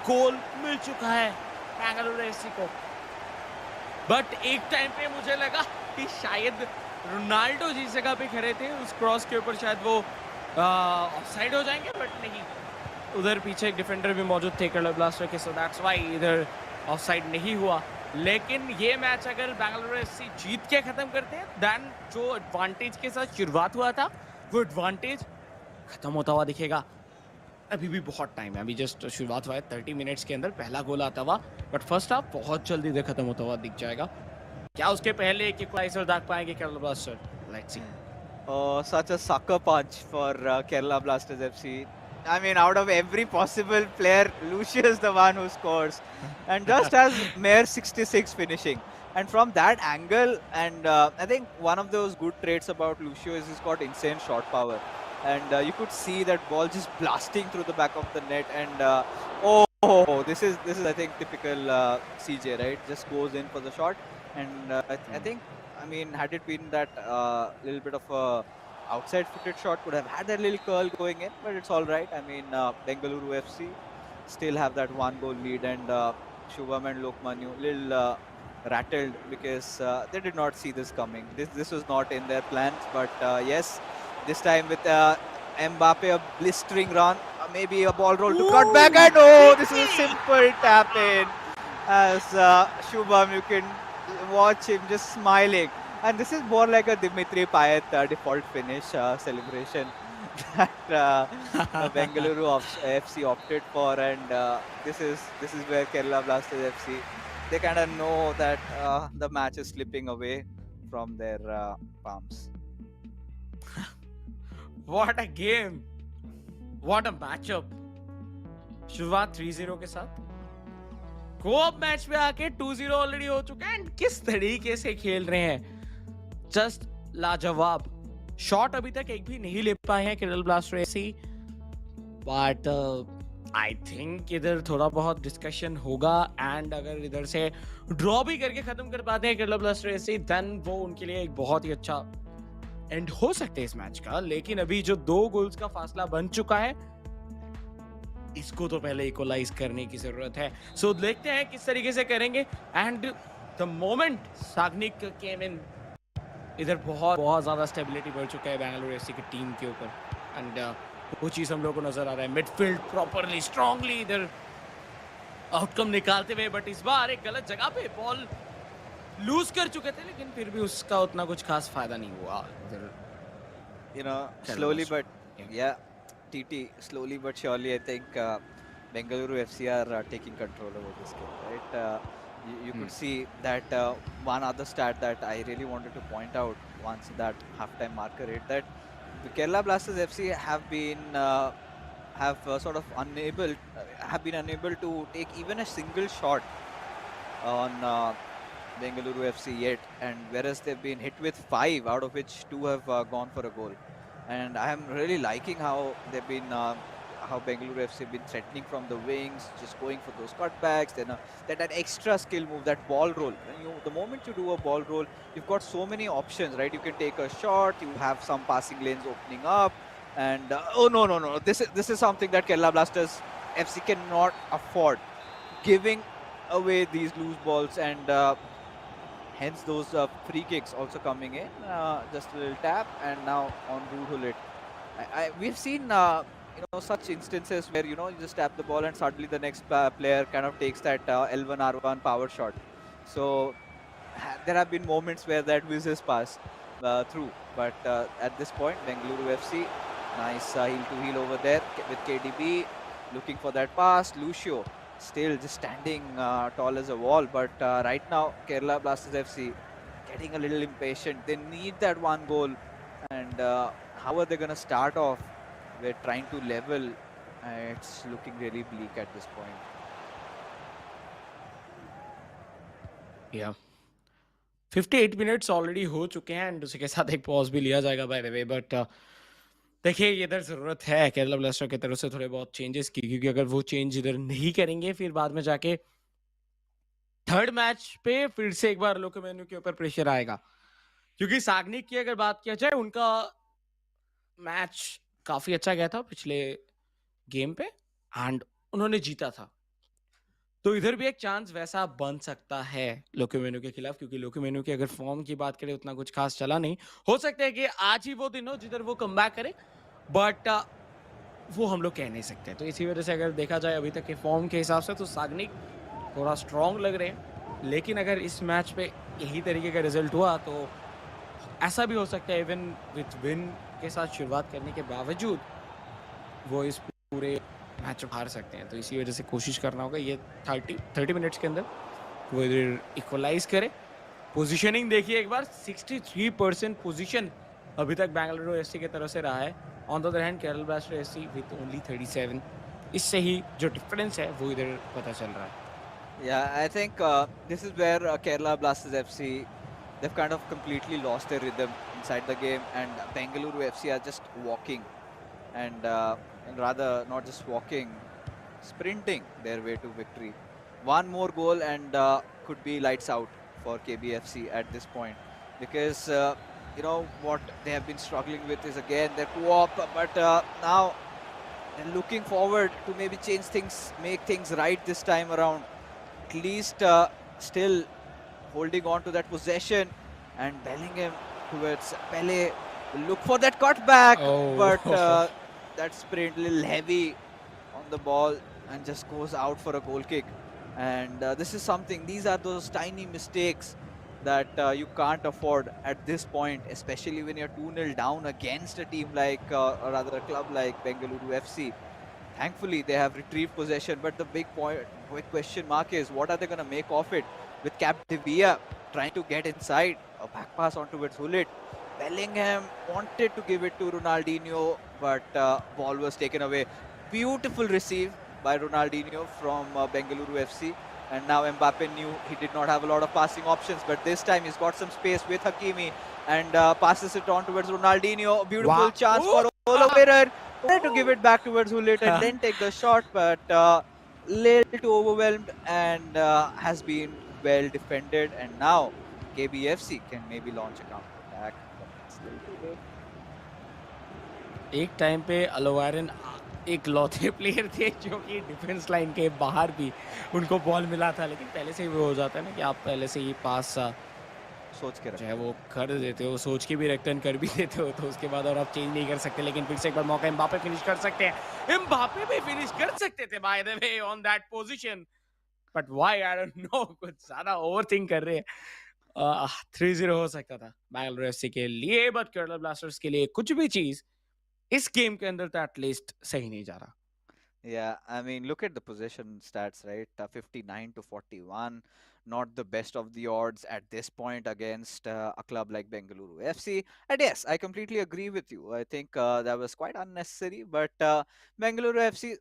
goal मिल चुका है बेंगलुरु एफसी को. बट एक टाइम पे मुझे लगा कि शायद रोनाल्डो जिस जगह पे खड़े थे उस क्रॉस के ऊपर शायद वो ऑफसाइड हो जाएंगे, बट नहीं. उधर पीछे एक डिफेंडर भी मौजूद थे केरला ब्लास्टर के, सो दैट्स व्हाई इधर ऑफसाइड नहीं हुआ. लेकिन ये मैच अगर बेंगलुरु एफसी जीत के खत्म करते हैं, देन जो एडवांटेज के साथ शुरुआत हुआ था वो एडवांटेज खत्म होता हुआ दिखेगा. अभी भी बहुत टाइम है, अभी जस्ट शुरुआत हुआ है. 30 मिनट्स के अंदर पहला गोल आता हुआ, बट फर्स्ट हाफ बहुत जल्दी इधर खत्म होता हुआ दिख जाएगा. क्या उसके पहले एक इक्वलाइजर दाग पाएंगे Kerala blaster? Let's see. Such a sucker punch for Kerala Blasters FC. I mean, out of every possible player, Lucio is the one who scores, and just has mere 66 finishing. And from that angle, and I think one of those good traits about Lucio is he's got insane shot power. And you could see that ball just blasting through the back of the net. And this is I think typical CJ, right? Just goes in for the shot. And I think, I mean, had it been that little bit of a outside footed shot, could have had that little curl going in, but it's all right. I mean, Bengaluru FC still have that one goal lead, and Shubham and Lokmanyu little rattled because they did not see this coming. This was not in their plans, but yes, this time with Mbappe, a blistering run, maybe a ball roll to cut back, and this is a simple tap in. As Shubham, you can watch him just smiling. And this is more like a Dimitri Payet default finish celebration that Bengaluru FC opted for, and this is where Kerala Blasters FC, they kind of know that the match is slipping away from their palms. What a game! What a matchup! शुरुआत 3-0 के साथ, co-op match में आके 2-0 already हो चुका है, and किस तरीके से खेल रहे हैं, जस्ट लाजवाब. शॉट अभी तक एक भी नहीं ले पाए हैं Kerala blaster FC, but I think इधर थोड़ा बहुत डिस्कशन होगा. एंड अगर इधर से ड्रॉ भी करके खत्म कर पाते हैं केरला ब्लास्टर एफसी, देन वो उनके लिए एक बहुत ही अच्छा एंड हो सकता है इस मैच का. लेकिन अभी जो 2 गोल्स का फासला बन चुका है, इसको तो पहले इक्वलाइज करने की जरूरत है. सो देखते हैं किस तरीके से करेंगे. एंड द मोमेंट साग्निक केम इन, इधर बहुत ज्यादा स्टेबिलिटी बढ़ चुका है बेंगलुरु एफसी की टीम के ऊपर, एंड वो चीज हम लोग को नजर आ रहा है. मिडफील्ड प्रॉपरली स्ट्रांगली इधर आउटकम निकालते हुए, बट इस बार एक गलत जगह पे बॉल लूज कर चुके थे, लेकिन फिर भी उसका उतना कुछ खास फायदा नहीं हुआ. Slowly but TT, slowly but surely, I think Bengaluru FC are taking control over this game, right? You could see that one other stat that I really wanted to point out once that halftime marker hit, that the Kerala Blasters FC have been unable to take even a single shot on Bengaluru FC yet, and whereas they've been hit with 5, out of which 2 have gone for a goal. And I am really liking how they've been, how Bengaluru FC have been threatening from the wings, just going for those cutbacks. Then that extra skill move, that ball roll. The moment you do a ball roll, you've got so many options, right? You can take a shot, you have some passing lanes opening up, and no, this is something that Kerala Blasters FC cannot afford, giving away these loose balls. And hence those free kicks also coming in. Just a little tap, and now on Rude. We've seen such instances where you just tap the ball and suddenly the next player kind of takes that L1 R1 power shot. So there have been moments where that whizzes past through, but at this point, Bengaluru FC, nice heel to heel over there with KDB looking for that pass. Lucio still just standing tall as a wall, but right now Kerala Blasters FC getting a little impatient. They need that one goal, and how are they going to start off? We're trying to level. It's looking really bleak at this point. Yeah. 58 minutes already हो चुके हैं and उसी के साथ एक pause भी लिया जाएगा बाय द वे बट देखिए इधर ज़रूरत है केरला ब्लास्टर की तरफ से थोड़े बहुत चेंजेस की क्योंकि अगर वो चेंज इधर नहीं करेंगे फिर बाद में जाके थर्ड मैच पे फिर से एक बार लोकोमेनु के ऊपर प्रेशर आएगा क्योंकि सागनिक की अगर बात किया जाए उनका मैच काफी अच्छा गया था पिछले गेम पे एंड उन्होंने जीता था तो इधर भी एक चांस वैसा बन सकता है लोकोमेनु के खिलाफ क्योंकि लोकोमेनु की अगर फॉर्म की बात करें उतना कुछ खास चला नहीं हो सकता है कि आज ही वो दिन हो जिधर वो कम बैक करे बट वो हम लोग कह नहीं सकते तो इसी वजह से अगर देखा जाए अभी तक के फॉर्म के हिसाब से तो सागनिक थोड़ा स्ट्रॉन्ग लग रहे हैं लेकिन अगर इस मैच पे यही तरीके का रिजल्ट हुआ तो ऐसा भी हो सकता है इवन विथ विन के साथ शुरुआत करने के बावजूद वो इस पूरे मैच हार सकते हैं तो इसी वजह से कोशिश करना होगा ये 30 मिनट्स के अंदर वो इधर इक्वलाइज करे पोजीशनिंग देखिए एक बार 63% पोजीशन अभी तक बेंगलुरु एससी की तरफ से रहा है on the other hand Kerala blaster SC with only 37 इससे ही जो डिफरेंस है वो इधर पता चल रहा है Yeah, I think this is where Kerala Blasters FC, they've kind of completely lost their rhythm inside the game, and Bengaluru FC are just walking, and rather not just walking, sprinting their way to victory. One more goal and could be lights out for KBFC at this point, because what they have been struggling with is again their co-op, but now they're looking forward to maybe change things, make things right this time around. At least still holding on to that possession and Bellingham towards Pele will look for that cutback, but that sprint a little heavy on the ball and just goes out for a goal kick. And this is something, these are those tiny mistakes that you can't afford at this point, especially when you're 2-0 down against a team like, or rather a club like Bengaluru FC. Thankfully, they have retrieved possession, but the big question mark is what are they going to make of it? With Capdevia trying to get inside, a back pass onto Hulit. Bellingham wanted to give it to Ronaldinho, but ball was taken away. Beautiful receive by Ronaldinho from Bengaluru FC. And now Mbappe knew he did not have a lot of passing options, but this time he's got some space with Hakimi and passes it on towards Ronaldinho. Beautiful chance for Oliveira. Wanted to give it back towards Hulit and then take the shot, but little too overwhelmed and has been well defended. And now KBFC can maybe launch a counter attack, but still too late. एक time पे अलोवारन एक लौते player थे जो कि defence line के बाहर भी उनको बॉल मिला था लेकिन पहले से ही वो हो जाता है ना कि आप पहले से ही पास सोच के जो है वो कर देते हो सोच के भी रिटर्न कर भी देते हो तो उसके बाद और आप चेंज नहीं कर सकते लेकिन फिर से एक बार मौका एम्बापे फिनिश कर सकते हैं एम्बापे भी फिनिश कर सकते थे bye the way on that position but why I don't know कुछ ज्यादा ओवरथिंक कर रहे हैं 3-0 हो सकता था बेंगलुरु एफसी के लिए बट केरला ब्लास्टर्स के लिए कुछ भी चीज इस गेम के अंदर तो एटलीस्ट सही नहीं जा रहा Yeah, I mean, look at the possession stats, right? 59 to 41, not the best of the odds at this point against a club like Bengaluru FC. And yes, I completely agree with you. I think that was quite unnecessary, but Bengaluru FC,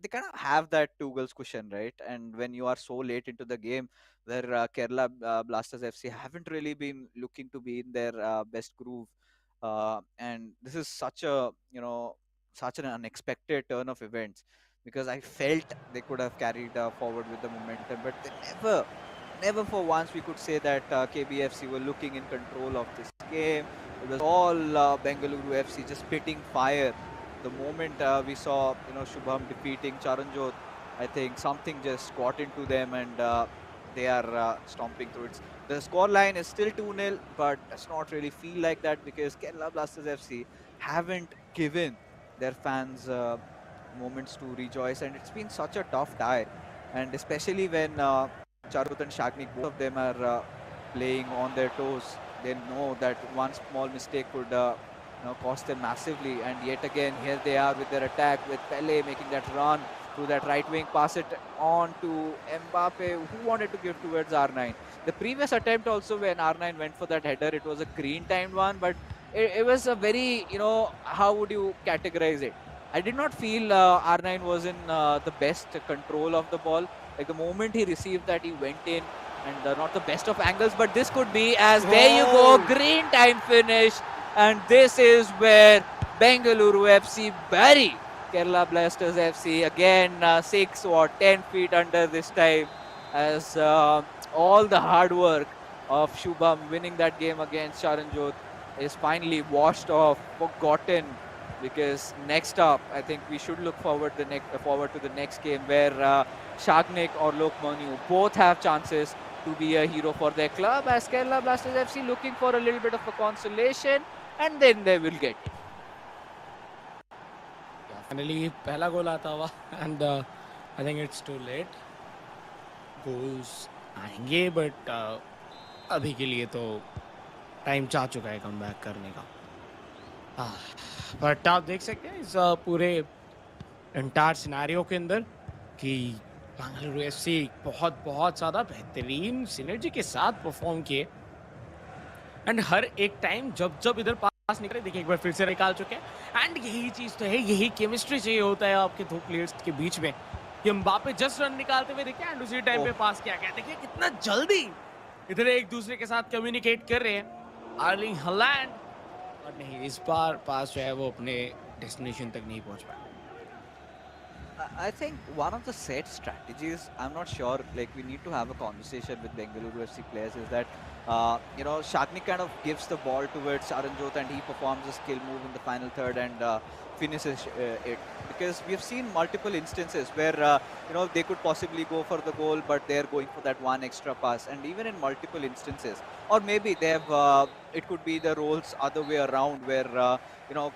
they kind of have that two goals cushion, right? And when you are so late into the game, where Kerala Blasters FC haven't really been looking to be in their best groove, and this is such an unexpected turn of events, because I felt they could have carried forward with the momentum, but they never for once we could say that KBFC were looking in control of this game. It was all Bengaluru FC just spitting fire. The moment we saw Shubham defeating Charanjot, I think something just got into them, and they are stomping through it. The score line is still 2-0, but does not really feel like that because Kerala Blasters FC haven't given their fans moments to rejoice, and it's been such a tough tie. And especially when Charut and Shagnik, both of them are playing on their toes, they know that one small mistake could cost them massively. And yet again, here they are with their attack, with Pele making that run through that right wing, pass it on to Mbappe, who wanted to give towards R9. The previous attempt also, when R9 went for that header, it was a green timed one, but it was a very, how would you categorize it? I did not feel R9 was in the best control of the ball. Like the moment he received that, he went in, and not the best of angles, but this could be, as there you go, green time finish. And this is where Bengaluru FC bury Kerala Blasters FC again, 6 or 10 feet under this time, as all the hard work of Shubham winning that game against Charanjot is finally washed off, forgotten. Because next up, I think we should look forward to the next game where Shagnik or Lokmanu both have chances to be a hero for their club, as Kerala Blasters FC looking for a little bit of a consolation, and then they will get it. Finally पहला goal आता हुआ and I think it's too late. Goals आएंगे but अभी के लिए तो time चाह चुका है कम बैक करने का. बट आप देख सकते हैं इस पूरे एंटायर सिनेरियो के अंदर कि बेंगलुरु एफसी बहुत बहुत ज़्यादा बेहतरीन सिनर्जी के साथ परफॉर्म किए. एंड हर एक टाइम जब जब इधर पास निकले, देखिए एक बार फिर से निकाल चुके हैं. एंड यही चीज़ तो है, यही केमिस्ट्री चाहिए होता है आपके दो प्लेयर्स के बीच में. कि एम्बापे जस्ट रन निकालते हुए देखिए एंड उसी टाइम पे पास किया गया. देखिए कितना जल्दी इधर एक दूसरे के साथ कम्युनिकेट कर रहे हैं आर्लिंग हॉलैंड. और नहीं, इस बार पास जो है वो अपने डेस्टिनेशन तक नहीं पहुंच पाया. I think one of the set strategies, I'm not sure, like we need to have a conversation with Bengaluru FC players, is that, Shagnik kind of gives the ball towards Charanjot and he performs a skill move in the final third and finishes it. Because we've seen multiple instances where, they could possibly go for the goal, but they're going for that one extra pass. And even in multiple instances, or maybe they have, it could be the roles other way around where,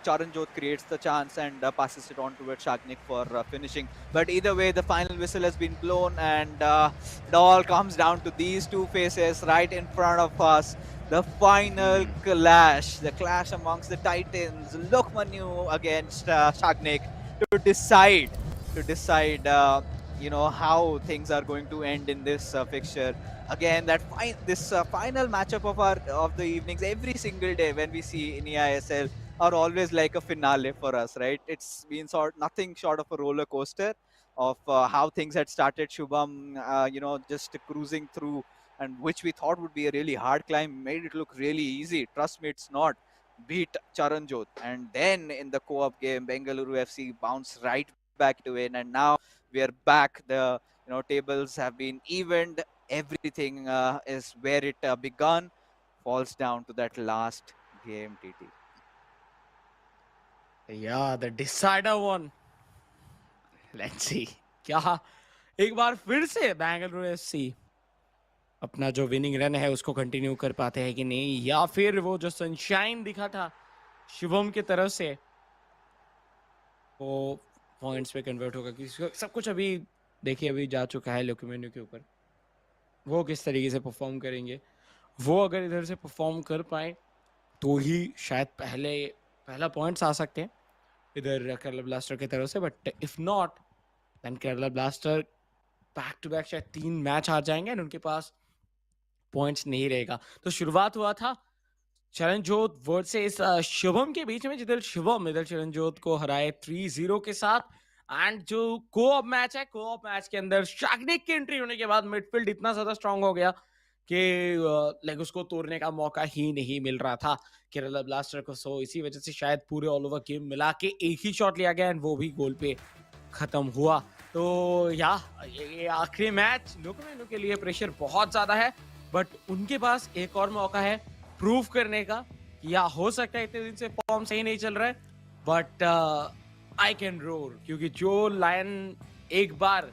Charanjot creates the chance and passes it on towards Shagnik for finishing. But either way, the final whistle has been blown, and it all comes down to these two faces right in front of us. The final clash, the clash amongst the Titans, Lokmanu against Shagnik to decide, how things are going to end in this fixture. Again, that this final matchup of the evenings every single day when we see in eISL are always like a finale for us, right? It's been nothing short of a roller coaster of how things had started. Shubham, just cruising through, and which we thought would be a really hard climb, made it look really easy. Trust me, it's not. Beat Charanjot, and then in the co-op game, Bengaluru FC bounced right back to win, and now we are back. The tables have been evened. Everything is where it begun. Falls down to that last game, TT. Yeah, the decider one. Let's see. क्या एक बार फिर से Bengaluru FC अपना जो winning run है उसको continue कर पाते हैं कि नहीं, या फिर वो जो सनशाइन दिखा था शिवम की तरफ से वो पॉइंट्स पे कन्वर्ट होगा. कि सब कुछ अभी देखिए अभी जा चुका है लोकमेन्यू के ऊपर. वो किस तरीके से परफॉर्म करेंगे, वो अगर इधर से परफॉर्म कर पाए तो ही शायद पहला पॉइंट्स आ सकते हैं इधर केरला ब्लास्टर की तरफ से. But if not then Kerala blaster back to back शायद 3 मैच हार जाएंगे और उनके पास पॉइंट्स नहीं रहेगा. तो शुरुआत हुआ था चरणजोत वर्सेस शुभम के बीच में, जिधर शुभम इधर चरणजोत को हराए 3-0 के साथ. एंड जो कोऑप मैच है, कोऑप मैच के अंदर शाग्निक की एंट्री होने के बाद मिडफील्ड इतना ज्यादा स्ट्रांग हो गया कि लाइक उसको तोड़ने का मौका ही नहीं मिल रहा था केरला ब्लास्टर को. सो इसी वजह से शायद पूरे ऑल ओवर गेम मिला के एक ही शॉट लिया गया एंड वो भी गोल पे खत्म हुआ. तो ये आखिरी मैच लोकमेन्यू के लिए प्रेशर बहुत ज्यादा है, बट उनके पास एक और मौका है प्रूव करने का. या हो सकता है इतने दिन से फॉर्म सही नहीं चल रहा है, बट आई कैन रोर, क्योंकि जो लायन एक बार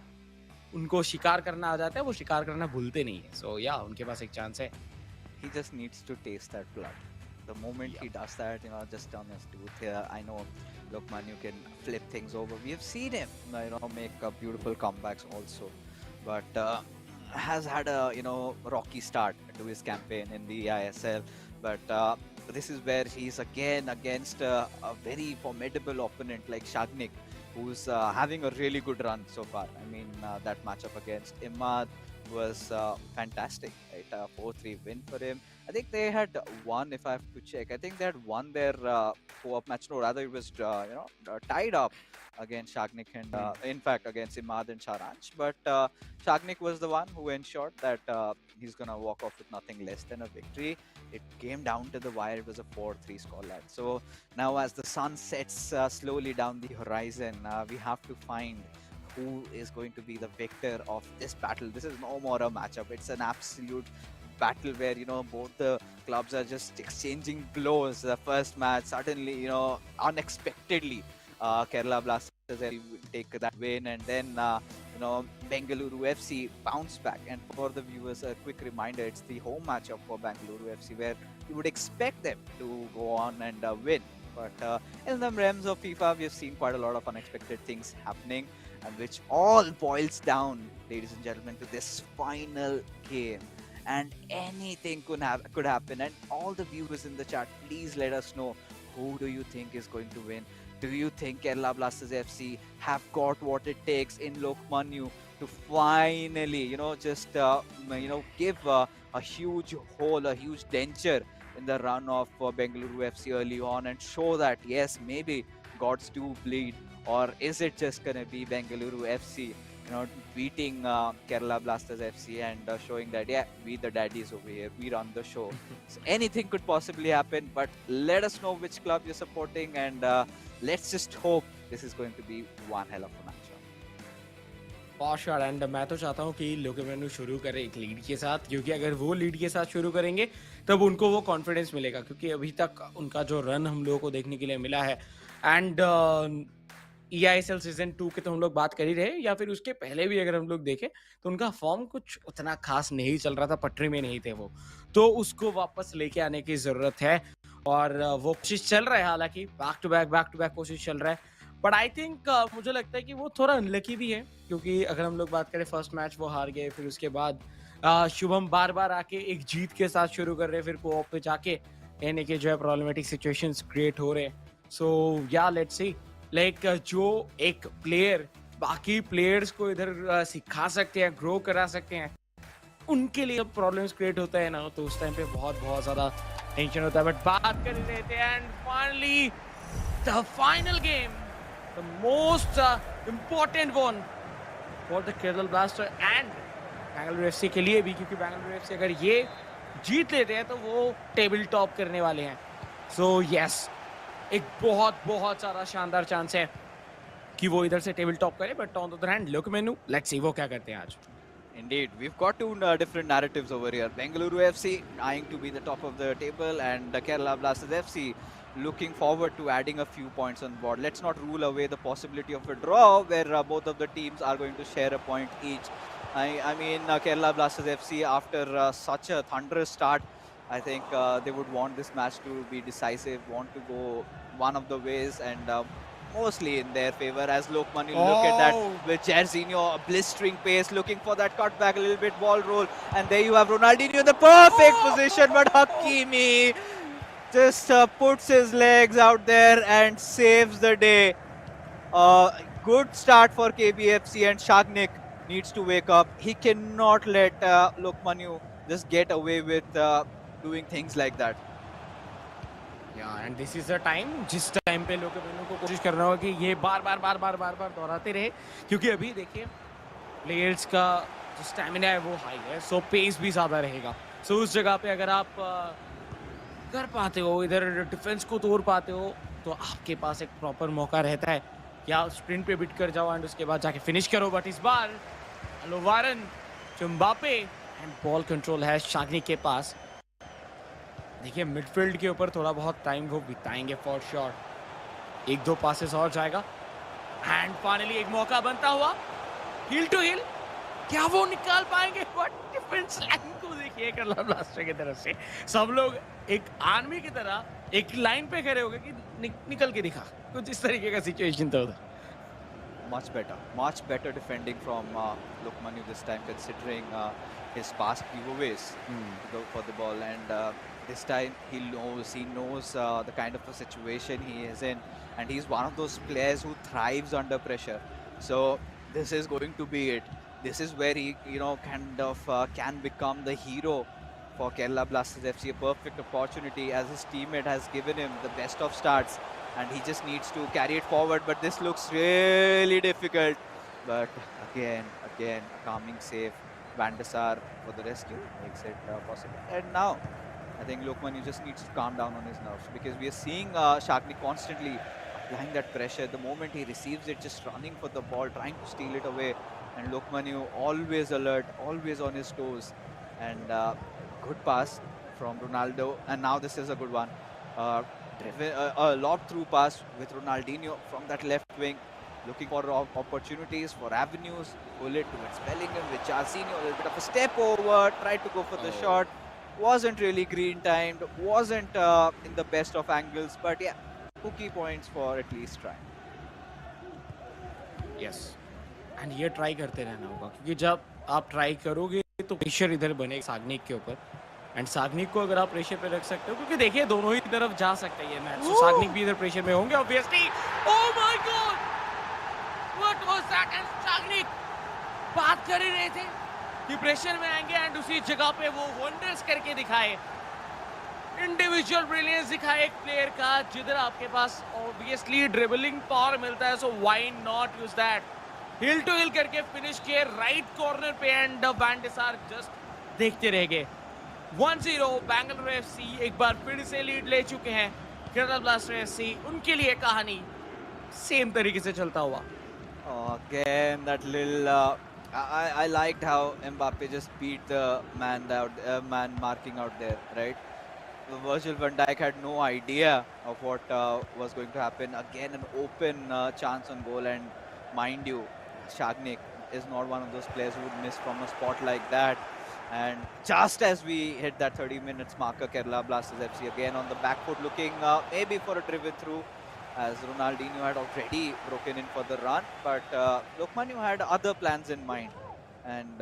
उनको शिकार करना आ जाता है, वो शिकार करना भूलते नहीं है। सो या उनके पास एक चांस है। He just needs to taste that blood. The moment he Yep. does that, just on his tooth here, I know Lokman, you can flip things over. We have seen him, make beautiful comebacks also, but has had a rocky start to his campaign in the eISL. But this is where he's again against a very formidable opponent like Shagnik, who's having a really good run so far. I mean, that matchup against Imad was fantastic, right? 4-3 win for him. I think they had won, if I have to check. I think they had won their co-op match. No, rather it was tied up against Shagnik and in fact against Imad and Charanch. But Shagnik was the one who ensured that he's gonna walk off with nothing less than a victory. It came down to the wire. It was a 4-3 scoreline. So now, as the sun sets slowly down the horizon, we have to find who is going to be the victor of this battle. This is no more a matchup. It's an absolute battle where both the clubs are just exchanging blows. The first match, suddenly, unexpectedly, Kerala Blasters take that win, and then Bengaluru FC bounce back. And for the viewers, a quick reminder: it's the home matchup for Bengaluru FC, where you would expect them to go on and win. But in the realms of FIFA, we have seen quite a lot of unexpected things happening, and which all boils down, ladies and gentlemen, to this final game. And anything could happen. And all the viewers in the chat, please let us know, who do you think is going to win? Do you think Kerala Blasters FC have got what it takes in Lokmanu to finally, give a huge hole, a huge denture in the run of Bengaluru FC early on, and show that yes, maybe gods do bleed? Or is it just going to be Bengaluru FC, beating Kerala Blasters FC and showing that, yeah, we the daddies over here, we run the show? So anything could possibly happen, but let us know which club you're supporting, and let's just hope this is going to be one hell of a matchup. For sure. And मैं तो चाहता हूँ कि लोकेमेनु शुरू करे एक lead के साथ, क्योंकि अगर वो लीड के साथ शुरू करेंगे तब उनको वो कॉन्फिडेंस मिलेगा, क्योंकि अभी तक उनका जो रन हम लोगों को देखने के लिए मिला है, एंड eISL सीजन 2 के तो हम लोग बात कर ही रहे, या फिर उसके पहले भी अगर हम लोग देखें तो उनका फॉर्म कुछ उतना खास नहीं चल रहा था, पटरी में नहीं थे वो, तो उसको वापस लेके आने की जरूरत है, और वो कोशिश चल रहा है, हालांकि बैक टू बैक कोशिश चल रहा है। बट आई थिंक मुझे लगता है कि वो थोड़ा अनलकी भी है, क्योंकि अगर हम लोग बात करें फर्स्ट मैच वो हार गए, फिर उसके बाद शुभम बार बार आके एक जीत के साथ शुरू कर रहे, फिर कोऑप पे जाके यानी कि जो है प्रॉब्लमेटिक सिचुएशंस क्रिएट हो रहे। सो या लेट्स सी, लाइक जो एक प्लेयर बाकी प्लेयर्स को इधर सिखा सकते हैं, ग्रो करा सकते हैं, उनके लिए प्रॉब्लम्स क्रिएट होता है ना, तो उस टाइम पे बहुत ज्यादा टेंशन होता है। बट बात कर रहे थे, and finally the final game, the most important one for the Kerala blaster and Bengaluru FC के लिए भी, क्योंकि बेंगलुरु एफसी अगर ये जीत लेते हैं तो वो टेबल टॉप करने वाले हैं। सो यस, एक बहुत सारा शानदार चांस है कि वो इधर से टेबल टॉप करे। But on the other hand लोकेमेनु, लेट्स सी वो क्या करते हैं आज। Indeed, we've got two different narratives over here. Bengaluru FC eyeing to be the top of the table, and Kerala Blasters FC looking forward to adding a few points on board. Let's not rule away the possibility of a draw, where both of the teams are going to share a point each. I mean, Kerala Blasters FC, after such a thunderous start, I think they would want this match to be decisive, want to go one of the ways, and mostly in their favor. As Lokman, you look at that with Jairzinho, blistering pace, looking for that cutback, a little bit ball roll, and there you have Ronaldinho in the perfect position, but Hakimi just puts his legs out there and saves the day. Good start for KBFC, and Shagnik needs to wake up. He cannot let Lokmanu just get away with doing things like that. And this is the time, जिस time पे लोकेमेनु को कोशिश कर रहा होगा कि ये बार बार दोहराते रहे, क्योंकि अभी देखिए प्लेयर्स का जो स्टैमिना है वो हाई है, सो पेस भी ज़्यादा रहेगा। सो उस जगह पे अगर आप कर पाते हो, इधर डिफेंस को तोड़ पाते हो, तो आपके पास एक प्रॉपर मौका रहता है या स्प्रिंट पे बिट कर जाओ एंड उसके बाद जाके फिनिश करो। बट इस बार अलोवारन, चुम्बापे एंड बॉल कंट्रोल है शागनिक के पास। देखिए मिडफील्ड के ऊपर थोड़ा बहुत टाइम वो बिताएंगे फॉर श्योर, एक दो पासेस और जाएगा, एंड फाइनली एक मौका बनता हुआ हिल टू हिल, क्या वो निकाल पाएंगे? बट डिफेंस लाइन को देखिए केरला ब्लास्टर की तरफ से सब लोग एक आर्मी की तरह एक लाइन पे खड़े हो गए कि निकल के दिखा, कुछ इस तरीके का सिचुएशन था उधर। Much better defending from Lokmanu this time, considering his past giveaways for the ball. And this time he knows the kind of a situation he is in, and he's one of those players who thrives under pressure. So this is going to be it. This is where he, kind of can become the hero for Kerala Blasters FC. A perfect opportunity, as his teammate has given him the best of starts, and he just needs to carry it forward. But this looks really difficult. But again, a calming save. Van der Sar for the rescue makes it possible. And now, I think Lokman just needs to calm down on his nerves, because we are seeing Shagni constantly applying that pressure. The moment he receives it, just running for the ball, trying to steal it away. And Lokmanu always alert, always on his toes. And good pass from Ronaldo. And now this is a good one. A lob through pass with Ronaldinho from that left wing, looking for opportunities, for avenues. Pull it towards Bellingham with Jarzinho, a little bit of a step over, tried to go for the shot. Wasn't really green timed, wasn't in the best of angles, but yeah, 2 key points for at least trying. Yes, and ये try करते रहना होगा, क्योंकि जब आप try करोगे तो pressure इधर बनेगा साग्निक के ऊपर, एंड साग्निक को अगर आप प्रेशर पे रख सकते हो, क्योंकि देखिए दोनों ही तरफ जा सकते हैं ये मैच, तो साग्निक भी इधर प्रेशर में होंगे obviously. Oh my god, what was that? And Sagnik बात कर ही रहे थे कि प्रेशर में आएंगे, एंड उसी जगह पे वो वंडर्स करके दिखाए, इंडिविजुअल ब्रिलियंस दिखाए एक प्लेयर का, जिधर आपके पास ऑब्वियसली ड्रिबलिंग पावर मिलता है, so why not use that? Heel to heel करके फिनिश किए राइट कॉर्नर पे, and van der Sar just देखते रह गए। 1-0 बेंगलुरु एफसी एक बार फिर से लीड ले चुके हैं। केरला ब्लास्टर एफसी, उनके लिए कहानी सेम तरीके से चलता हुआ। Again, that little I liked how Mbappe just beat the man marking out there, right? Virgil van Dijk had no idea of what was going to happen. Again, an open chance on goal, and mind you, Shagnik is not one of those players who would miss from a spot like that. And just as we hit that 30 minutes marker, Kerala Blasters FC again on the back foot, looking maybe for a driven through, as Ronaldinho had already broken in for the run. But Lokmanu had other plans in mind. And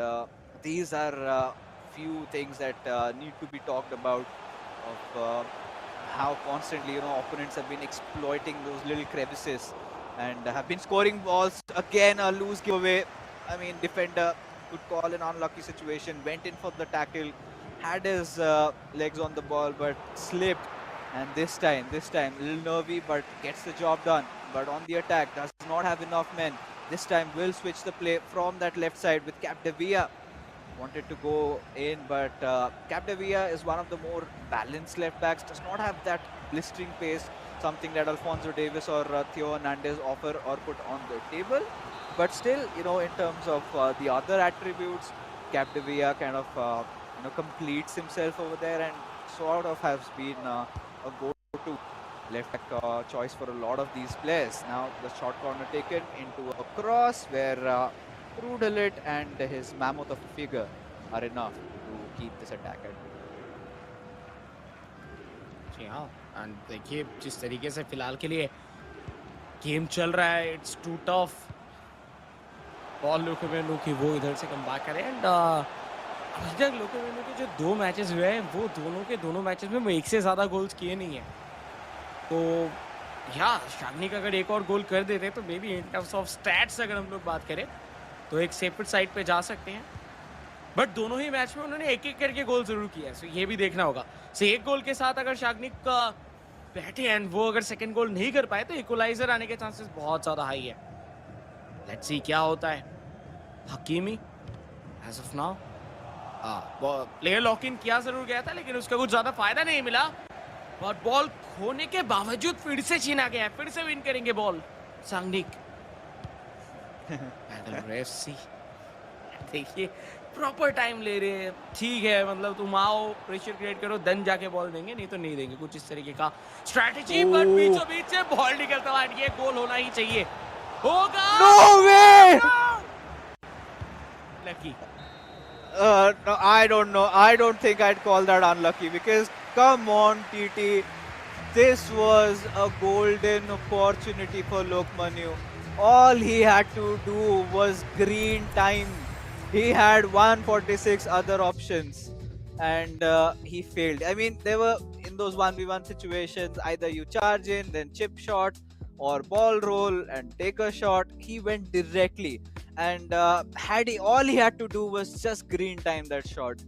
these are few things that need to be talked about, of how constantly, opponents have been exploiting those little crevices and have been scoring balls. Again, a loose giveaway. I mean, defender could call an unlucky situation, went in for the tackle, had his legs on the ball, but slipped. And this time, a little nervy, but gets the job done. But on the attack, does not have enough men. This time will switch the play from that left side with Capdevia. Wanted to go in, but Capdevia is one of the more balanced left backs, does not have that blistering pace, something that Alphonso Davies or Theo Hernandez offer or put on the table. But still, in terms of the other attributes, Capdevia kind of completes himself over there, and sort of has been a go-to left back choice for a lot of these players. Now the short corner taken into a cross where Rudelit and his mammoth of a figure are enough to keep this attack at bay. जी हाँ, and देखिए जिस तरीके से फिलहाल के लिए game चल रहा है, इट्स टू टफ बॉल लोकोमेनो की वो इधर से कम बैक करें, एंड अभी तक लोकोमेनो के जो 2 मैचेस हुए हैं, वो दोनों के दोनों मैचेस में वो एक से ज़्यादा गोल्स किए नहीं है। तो या शाग्निक अगर एक और गोल कर देते तो may be in terms of stats अगर हम लोग बात करें तो एक सेफर साइड पे जा सकते हैं, बट दोनों ही मैच में उन्होंने एक एक करके गोल जरूर किया है, सो ये भी देखना होगा। सो एक गोल के साथ अगर शाग्निक का बैठे एंड वो अगर सेकंड गोल नहीं कर पाए तो इक्वलाइजर आने के चांसेस बहुत ज़्यादा हाई है। लेट्स सी क्या होता है। Hakimi as of now player lock in किया जरूर गया था, लेकिन उसका कुछ ज़्यादा फायदा नहीं मिला, और बॉल खोने के बावजूद फिर से छीना गया है। फिर से विन करेंगे बॉल शाग्निक। देखिए प्रॉपर टाइम ले रहे हैं, ठीक है, मतलब तुम आओ प्रेशर क्रिएट करो देन जाके बॉल देंगे, नहीं तो नहीं देंगे, कुछ इस तरीके का स्ट्रैटेजी। बट बीचों बीच से बॉल निकलता हुआ, ये गोल होना ही चाहिए। होगा? No way! Lucky. No, I don't know. I don't think I'd call that unlucky because come on, TT. This was a golden opportunity for Lokmanu. All he had to do was green time. He had 146 other options and he failed. I mean, there were in those 1v1 situations, either you charge in, then chip shot, or ball roll and take a shot. He went directly. And had he all he had to do was just green time that shot,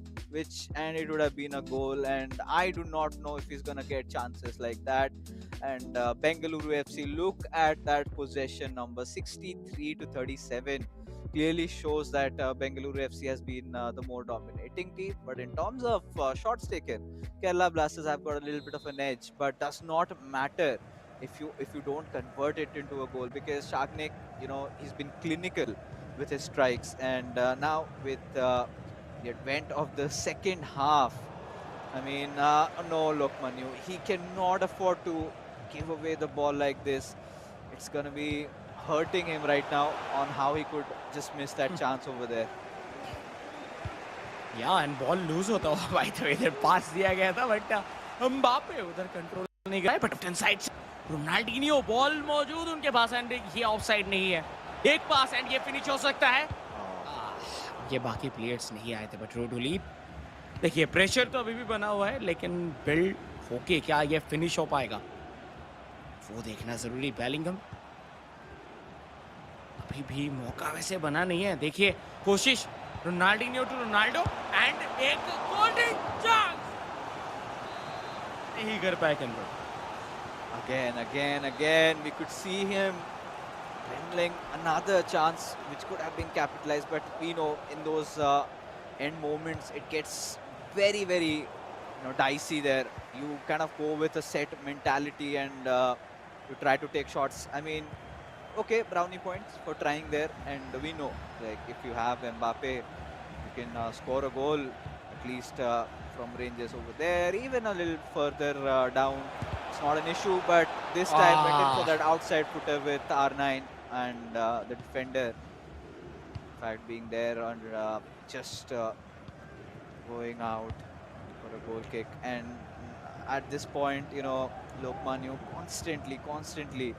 and it would have been a goal. And I do not know if he's gonna get chances like that. And Bengaluru FC, look at that possession number, 63 to 37, clearly shows that Bengaluru FC has been the more dominating team. But in terms of shots taken, Kerala Blasters have got a little bit of an edge, but does not matter if you don't convert it into a goal, because Shagnik, he's been clinical with his strikes. And now with the advent of the second half, I mean, no, Lokmanu, he cannot afford to give away the ball like this. It's going to be hurting him right now on how he could just miss that chance over there. Yeah, and ball lose होता हुआ by the way इधर पास दिया गया था, but Mbappe उधर control नहीं कर, but left hand side से रोनाल्डिनियो बॉल मौजूद उनके पास एंड ये ऑफसाइड नहीं है, एक पास एंड ये फिनिश हो सकता है। ये बाकी प्लेयर्स नहीं आए थे, बट रोड टू लीड। देखिए प्रेशर तो अभी भी बना हुआ है, लेकिन बिल्ड होके क्या ये फिनिश हो पाएगा वो देखना जरूरी। बेलिंगम अभी भी मौका वैसे बना नहीं है, देखिए कोशिश रोनाल्डिनियो टू रोनाल्डो एंड एक गोल्डन चांस नहीं कर पाए convert. Again, we could see him trembling. Another chance which could have been capitalized, but we know in those end moments it gets very, very dicey there. You kind of go with a set mentality and you try to take shots. I mean, okay, brownie points for trying there, and we know like if you have Mbappe, you can score a goal at least from ranges over there, even a little further down. It's not an issue, but this time went in for that outside footer with R9 and the defender, in fact, being there and just going out for a goal kick. And at this point, Lokmanu constantly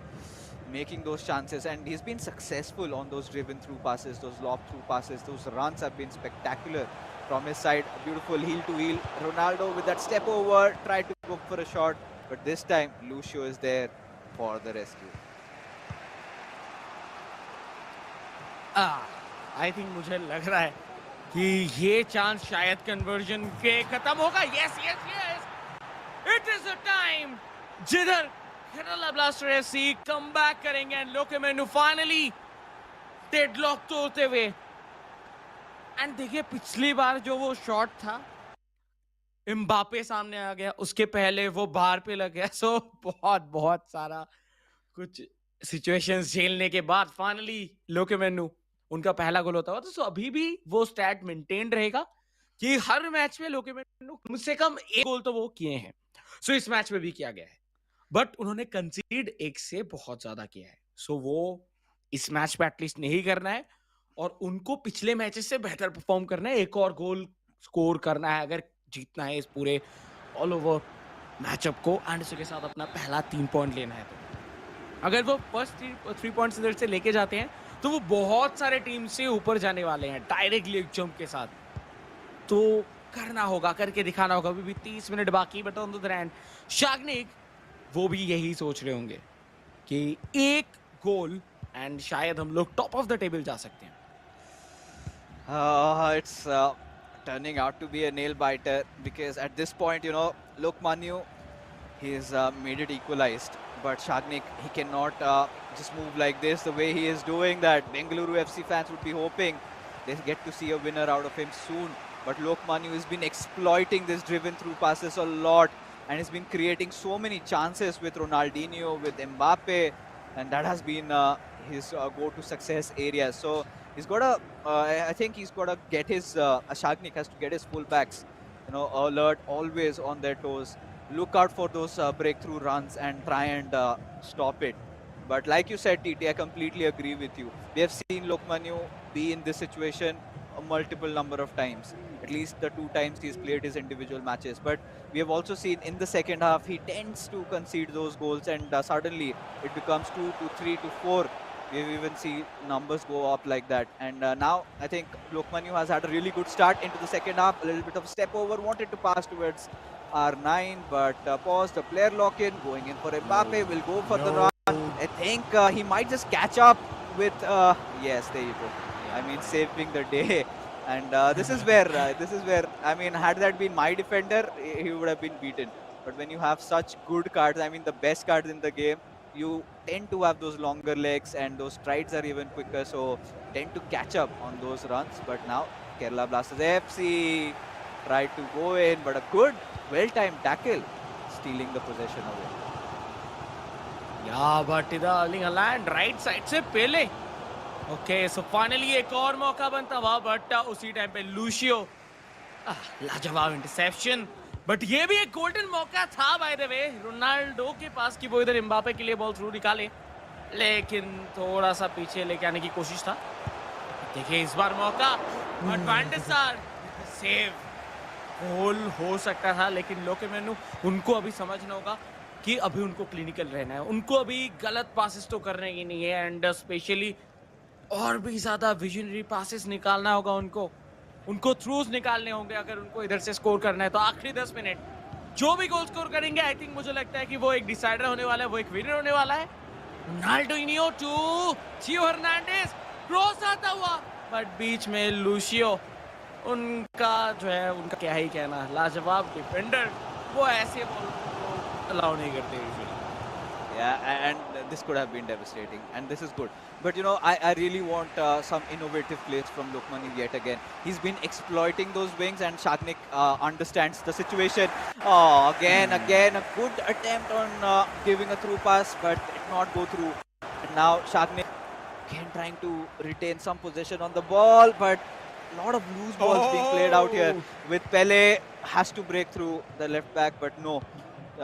making those chances, and he's been successful on those driven through passes, those lob through passes. Those runs have been spectacular from his side. Beautiful heel to heel. Ronaldo with that step over, tried to go for a shot, but this time Lucio is there for the rescue. I think मुझे लग रहा है कि ये chance शायद conversion के खत्म होगा। Yes yes yes, it is the time जिधर Kerala blaster FC come back करेंगे एंड लोकेमेनु फाइनली डेडलॉक तोड़ते हुए। एंड देखिए पिछली बार जो वो शॉट था एम्बापे सामने आ गया, उसके पहले वो बार पे लग गया। सो बहुत सारा कुछ सिचुएशंस झेलने के बाद फाइनली लोकेमेनु उनका पहला गोल होता हुआ। तो अभी भी वो स्टैट मेंटेन रहेगा कि हर मैच में लोकेमेनु कम से कम एक गोल तो वो किए हैं। सो इस मैच में भी किया गया है, बट उन्होंने कंसीड एक से बहुत ज्यादा किया है। सो वो इस मैच पे एटलीस्ट नहीं करना है और उनको पिछले मैचेस से बेहतर परफॉर्म करना है, एक और गोल स्कोर करना है अगर जीतना है इस पूरे ऑल ओवर मैचअप को, एंड इसके साथ अपना पहला 3 पॉइंट लेना है। तो अगर वो फर्स्ट 3 पॉइंट्स इधर से लेके जाते हैं तो वो बहुत सारे टीम से ऊपर जाने वाले हैं डायरेक्टली एक जंप के साथ। तो करना होगा, करके दिखाना होगा। अभी भी 30 मिनट बाकी, but on the other hand Shagnik वो भी यही सोच रहे होंगे कि एक गोल एंड शायद हम लोग टॉप ऑफ द टेबल जा सकते हैं। It's turning out to be a nail biter, because at this point, Lokmanu, he's made it equalized, but Shagnik, he cannot just move like this the way he is doing that. Bengaluru FC fans would be hoping they get to see a winner out of him soon, but Lokmanu has been exploiting this driven through passes a lot, and he's been creating so many chances with Ronaldinho, with Mbappe, and that has been his go-to success area. So he's got to, I think he's got to get his, Shagnik has to get his fullbacks, alert, always on their toes. Look out for those breakthrough runs and try and stop it. But like you said, TT, I completely agree with you. We have seen Lokmanu be in this situation a multiple number of times. At least the 2 times he's played his individual matches. But we have also seen in the second half he tends to concede those goals, and suddenly it becomes 2 to 3 to 4. We've even seen numbers go up like that. And now I think Lokmanu has had a really good start into the second half. A little bit of step over, wanted to pass towards R9, but paused. A player lock in, going in for Mbappe. Will go for the run. I think he might just catch up with. Yes, there you go. I mean, saving the day. And this is where I mean, had that been my defender, he would have been beaten. But when you have such good cards, I mean, the best cards in the game, you tend to have those longer legs and those strides are even quicker, so tend to catch up on those runs. But now Kerala Blasters FC tried to go in, but a good, well-timed tackle, stealing the possession away. Yeah, but इधर Erling Holland right side से पहले okay so finally एक और मौका बनता हुआ but उसी time पे लूशियो लाजवाब इंटरसेप्शन बट ये भी एक गोल्डन मौका था बाय द वे रोनाल्डो के पास कि वो इधर एम्बापे के लिए बॉल थ्रू निकाले लेकिन थोड़ा सा पीछे लेके आने की कोशिश था देखिए इस बार मौका बट वैन डर सार सेव गोल हो सकता था लेकिन लोकेमेनु उनको अभी समझना होगा कि अभी उनको क्लिनिकल रहना है उनको अभी गलत पासेस तो करने की नहीं है एंड स्पेशली और भी ज्यादा विजनरी पासेस निकालना होगा उनको थ्रूज निकालने होंगे अगर उनको इधर से स्कोर करना है तो आखिरी 10 मिनट जो भी गोल स्कोर करेंगे आई थिंक मुझे लगता है कि वो एक डिसाइडर होने वाला है वो एक विनर होने वाला है Ronaldo to Gio Hernandez cross आता हुआ बट बीच में लूशियो उनका जो है उनका क्या ही कहना लाजवाब डिफेंडर वो ऐसे बॉल allow नहीं करते usually. Yeah, and this could have been devastating, and this is good. But you know, I really want some innovative plays from Lokmanu yet again. He's been exploiting those wings, and Shagnik understands the situation. Oh, again, a good attempt on giving a through pass, but it not go through. And now Shagnik again trying to retain some possession on the ball, but a lot of loose balls being played out here. With Pele has to break through the left back, but no.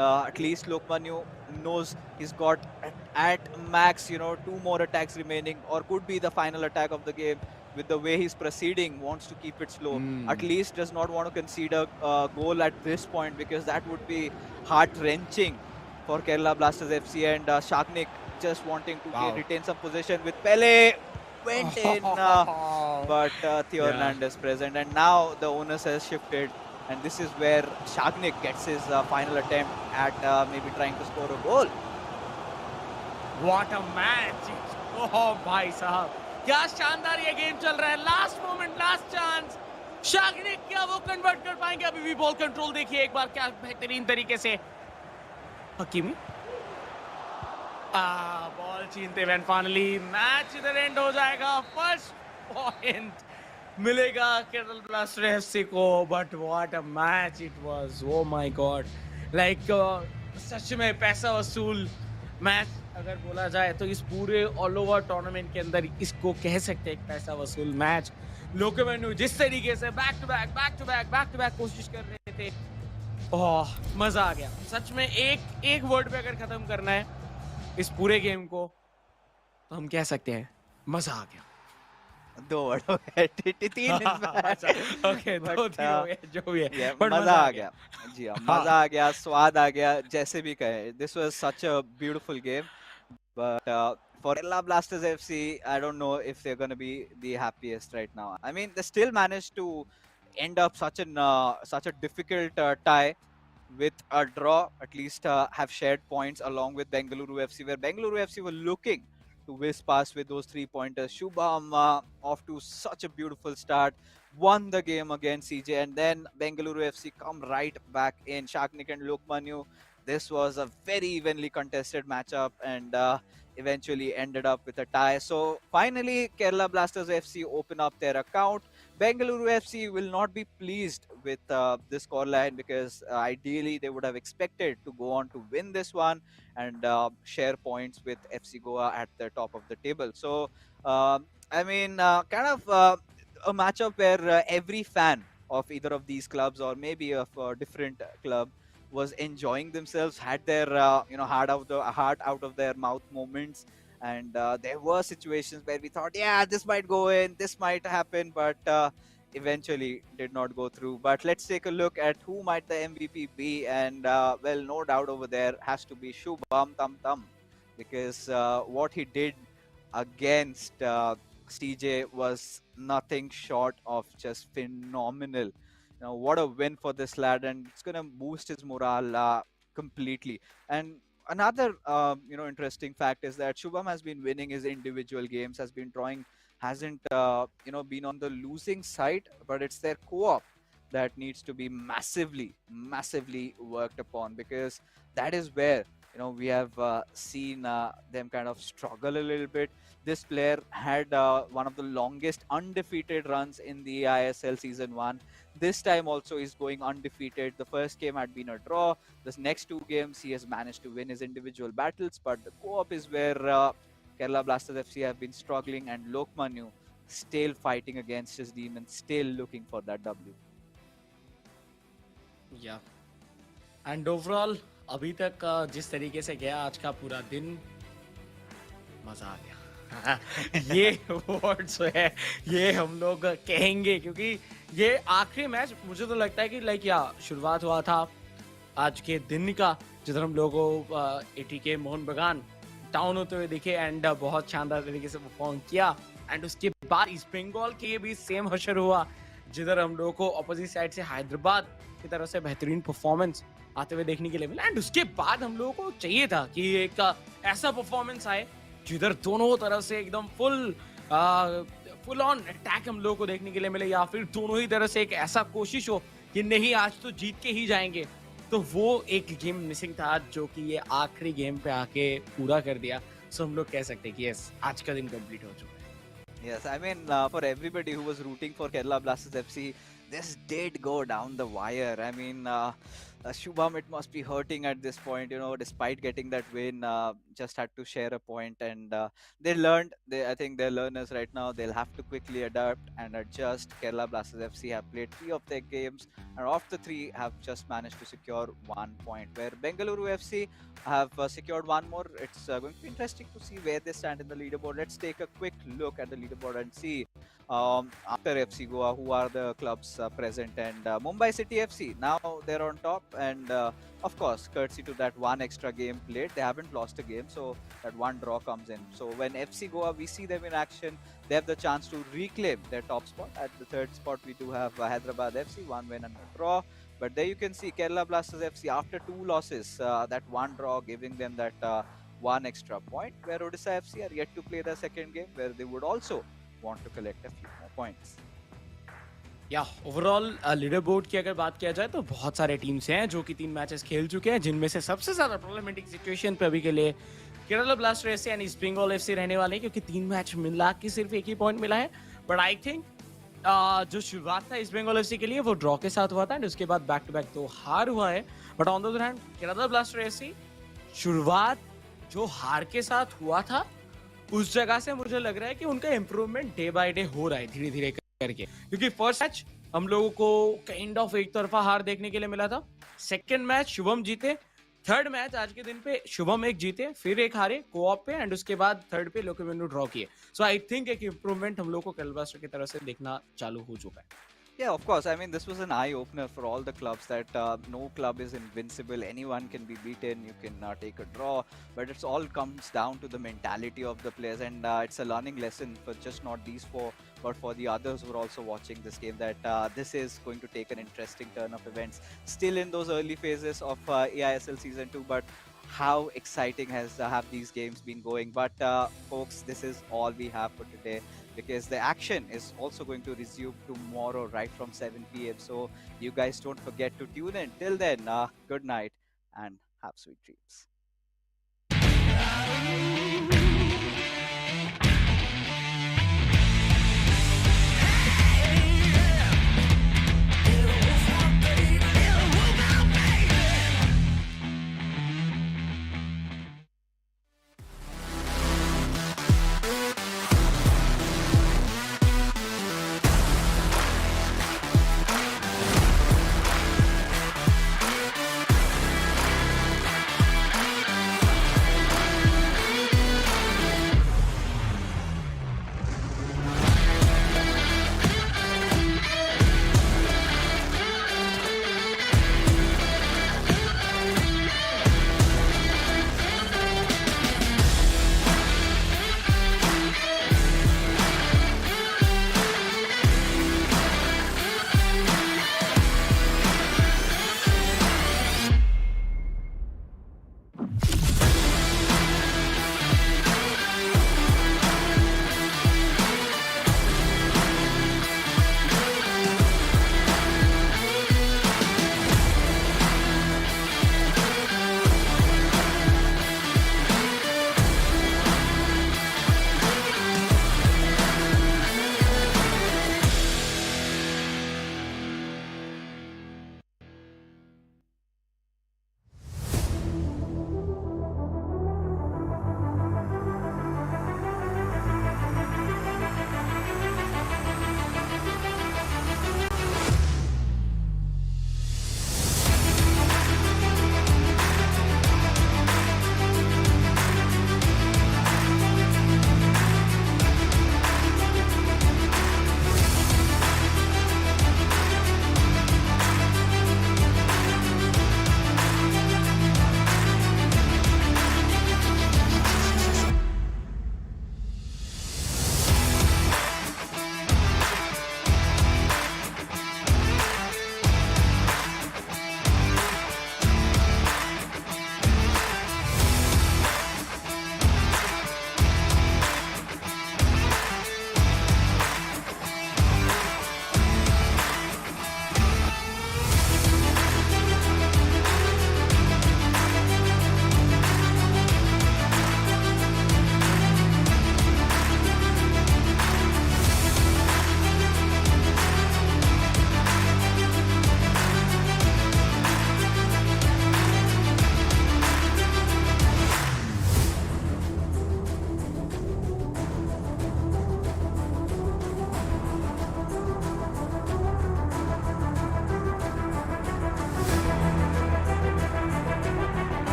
At least Lokmanu knows he's got at max, you know, 2 more attacks remaining, or could be the final attack of the game. With the way he's proceeding, wants to keep it slow. At least does not want to concede a goal at this point, because that would be heart-wrenching for Kerala Blasters FC. And Shagnik just wanting to retain some possession with Pele. Went in, but Theo Hernandez present. And now the onus has shifted. And this is where Shagnik gets his final attempt at maybe trying to score a goal. What a match! Oh भाई साहब, क्या शानदार ये game चल रहा है. Last moment, last chance. Shagnik क्या वो कन्वर्ट कर पाएंगे? अभी भी बॉल कंट्रोल देखिए एक बार क्या बेहतरीन तरीके से. हकीमी बॉल छीनते हुए फाइनली मैच इधर एंड हो जाएगा. फर्स्ट पॉइंट मिलेगा केरल ब्लास्टर एफसी को. But what a match it was. Oh my God, like such में पैसा वसूल मैच अगर बोला जाए तो इस पूरे ऑल ओवर टूर्नामेंट के अंदर इसको कह सकते हैं एक पैसा वसूल मैच. लोकेमेनु जिस तरीके से बैक टू बैक कोशिश कर रहे थे, ओह मजा आ गया सच में. एक वर्ड पे अगर खत्म करना है इस पूरे गेम को तो हम कह सकते हैं मजा आ गया. 2 वर्ड हो गए, 3 ओके 2-3 हो गए जो भी है, बट मजा आ गया. जी हाँ, मजा आ गया, स्वाद आ गया, जैसे भी कहे. This was such a beautiful game, but for Kerala Blasters FC, I don't know if they're going to be the happiest right now. I mean, they still managed to end up such a difficult tie with a draw. At least have shared points along with Bengaluru FC, where Bengaluru FC were looking to whiz past with those 3-pointers. Shubham off to such a beautiful start, won the game against CJ, and then Bengaluru FC come right back in. Shagnik and Lokmanu, this was a very evenly contested matchup, and eventually ended up with a tie. So finally, Kerala Blasters FC open up their account. Bengaluru FC will not be pleased with this scoreline, because ideally they would have expected to go on to win this one and share points with FC Goa at the top of the table. So, I mean, kind of a matchup where every fan of either of these clubs, or maybe of a different club, was enjoying themselves, had their heart out of their mouth moments. And there were situations where we thought, yeah, this might go in, this might happen, but eventually did not go through. But let's take a look at who might the MVP be. And well, no doubt over there has to be Shubham Tam Tam, because what he did against CJ was nothing short of just phenomenal. What a win for this lad, and it's gonna boost his morale completely. And another interesting fact is that Shubham has been winning his individual games, has been drawing, hasn't been on the losing side, but it's their co-op that needs to be massively worked upon, because that is where we have seen them kind of struggle a little bit. This player had one of the longest undefeated runs in the eISL season 1. This time also he's going undefeated. The first game had been a draw. The next 2 games he has managed to win his individual battles, but the co-op is where Kerala Blasters FC have been struggling, and Lokmanu still fighting against his demons, still looking for that W. या and overall अभी तक जिस तरीके से गया आज का पूरा दिन, मजा आ गया। ये वर्ड्स है, ये हम लोग कहेंगे, क्योंकि ये आखिरी मैच मुझे तो लगता है कि लाइक या शुरुआत हुआ था आज के दिन का, जिधर हम लोगों को एटीके मोहन बगान डाउन होते हुए दिखे एंड बहुत शानदार तरीके से परफॉर्म किया। एंड उसके बाद ईस्ट बंगाल के भी सेम हशर हुआ, जिधर हम लोगों को अपोजिट साइड से हैदराबाद की तरफ से बेहतरीन परफॉर्मेंस आते हुए देखने के लिए मिला। एंड उसके बाद हम लोगों को चाहिए था कि एक ऐसा परफॉर्मेंस आए जिधर दोनों तरफ से एकदम फुल ऑन अटैक हम लोगों को देखने के लिए मिले, या फिर दोनों ही तरफ से एक ऐसा कोशिश हो कि नहीं आज तो जीत के ही जाएंगे। तो वो एक गेम मिसिंग था जो कि ये आखिरी गेम पे आके पूरा कर दिया। सो हम लोग कह सकते हैं कि यस, आज का दिन कंप्लीट हो चुका है। Yes, I mean, for everybody who was rooting for Kerala Blasters FC, this did go down the wire. I mean, Shubham, it must be hurting at this point, despite getting that win, just had to share a point, and they learned. I think they're learners right now. They'll have to quickly adapt and adjust. Kerala Blasters FC have played 3 of their games, and of the 3 have just managed to secure 1 point, where Bengaluru FC have secured 1 more. It's going to be interesting to see where they stand in the leaderboard. Let's take a quick look at the leaderboard and see after FC Goa who are the clubs present. And Mumbai City FC, now they're on top, and of course, courtesy to that 1 extra game played, they haven't lost a game, so that 1 draw comes in. So when FC Goa, we see them in action, they have the chance to reclaim their top spot. At the 3rd spot, we do have Hyderabad FC, 1 win and a draw. But there you can see Kerala Blasters FC, after 2 losses, that 1 draw giving them that 1 extra point, where Odisha FC are yet to play their second game, where they would also want to collect a few more points. या overall leader board की अगर बात किया जाए तो बहुत सारे teams हैं जो कि 3 मैचेस खेल चुके हैं, जिनमें से सबसे ज्यादा प्रॉब्लमेटिक सिचुएशन पे अभी के लिए Kerala blaster FC and East Bengal FC रहने वाले हैं, क्योंकि 3 मैच मिला के सिर्फ एक ही पॉइंट मिला है। बट आई थिंक जो शुरुआत था ईस्ट बंगाल एफसी के लिए वो ड्रॉ के साथ हुआ था, एंड उसके बाद बैक टू बैक 2 हार हुआ है। But on the other hand Kerala blaster FC शुरुआत जो हार के साथ हुआ था, उस जगह से मुझे लग रहा है कि उनका इंप्रूवमेंट डे बाय डे हो रहा है धीरे धीरे करके, क्योंकि फर्स्ट मैच हम लोगों को काइंड ऑफ एक तरफा हार देखने के लिए मिला था। सेकंड मैच शुभम जीते, थर्ड मैच आज के दिन पे शुभम एक जीते, फिर एक हारे कोऑप पे, एंड उसके बाद थर्ड पे लोकमेनु ड्रॉ किए। सो आई थिंक एक इंप्रूवमेंट हम लोग को केरला ब्लास्टर की तरफ से देखना चालू हो चुका है। Yeah, of course. I mean, this was an eye-opener for all the clubs that no club is invincible. Anyone can be beaten. You can take a draw, but it all comes down to the mentality of the players, and it's a learning lesson for just not these 4, but for the others who are also watching this game, that this is going to take an interesting turn of events. Still in those early phases of eISL Season 2, but how exciting have these games been going. But folks, this is all we have for today, because the action is also going to resume tomorrow right from 7 p.m. So you guys don't forget to tune in. Till then, good night and have sweet dreams.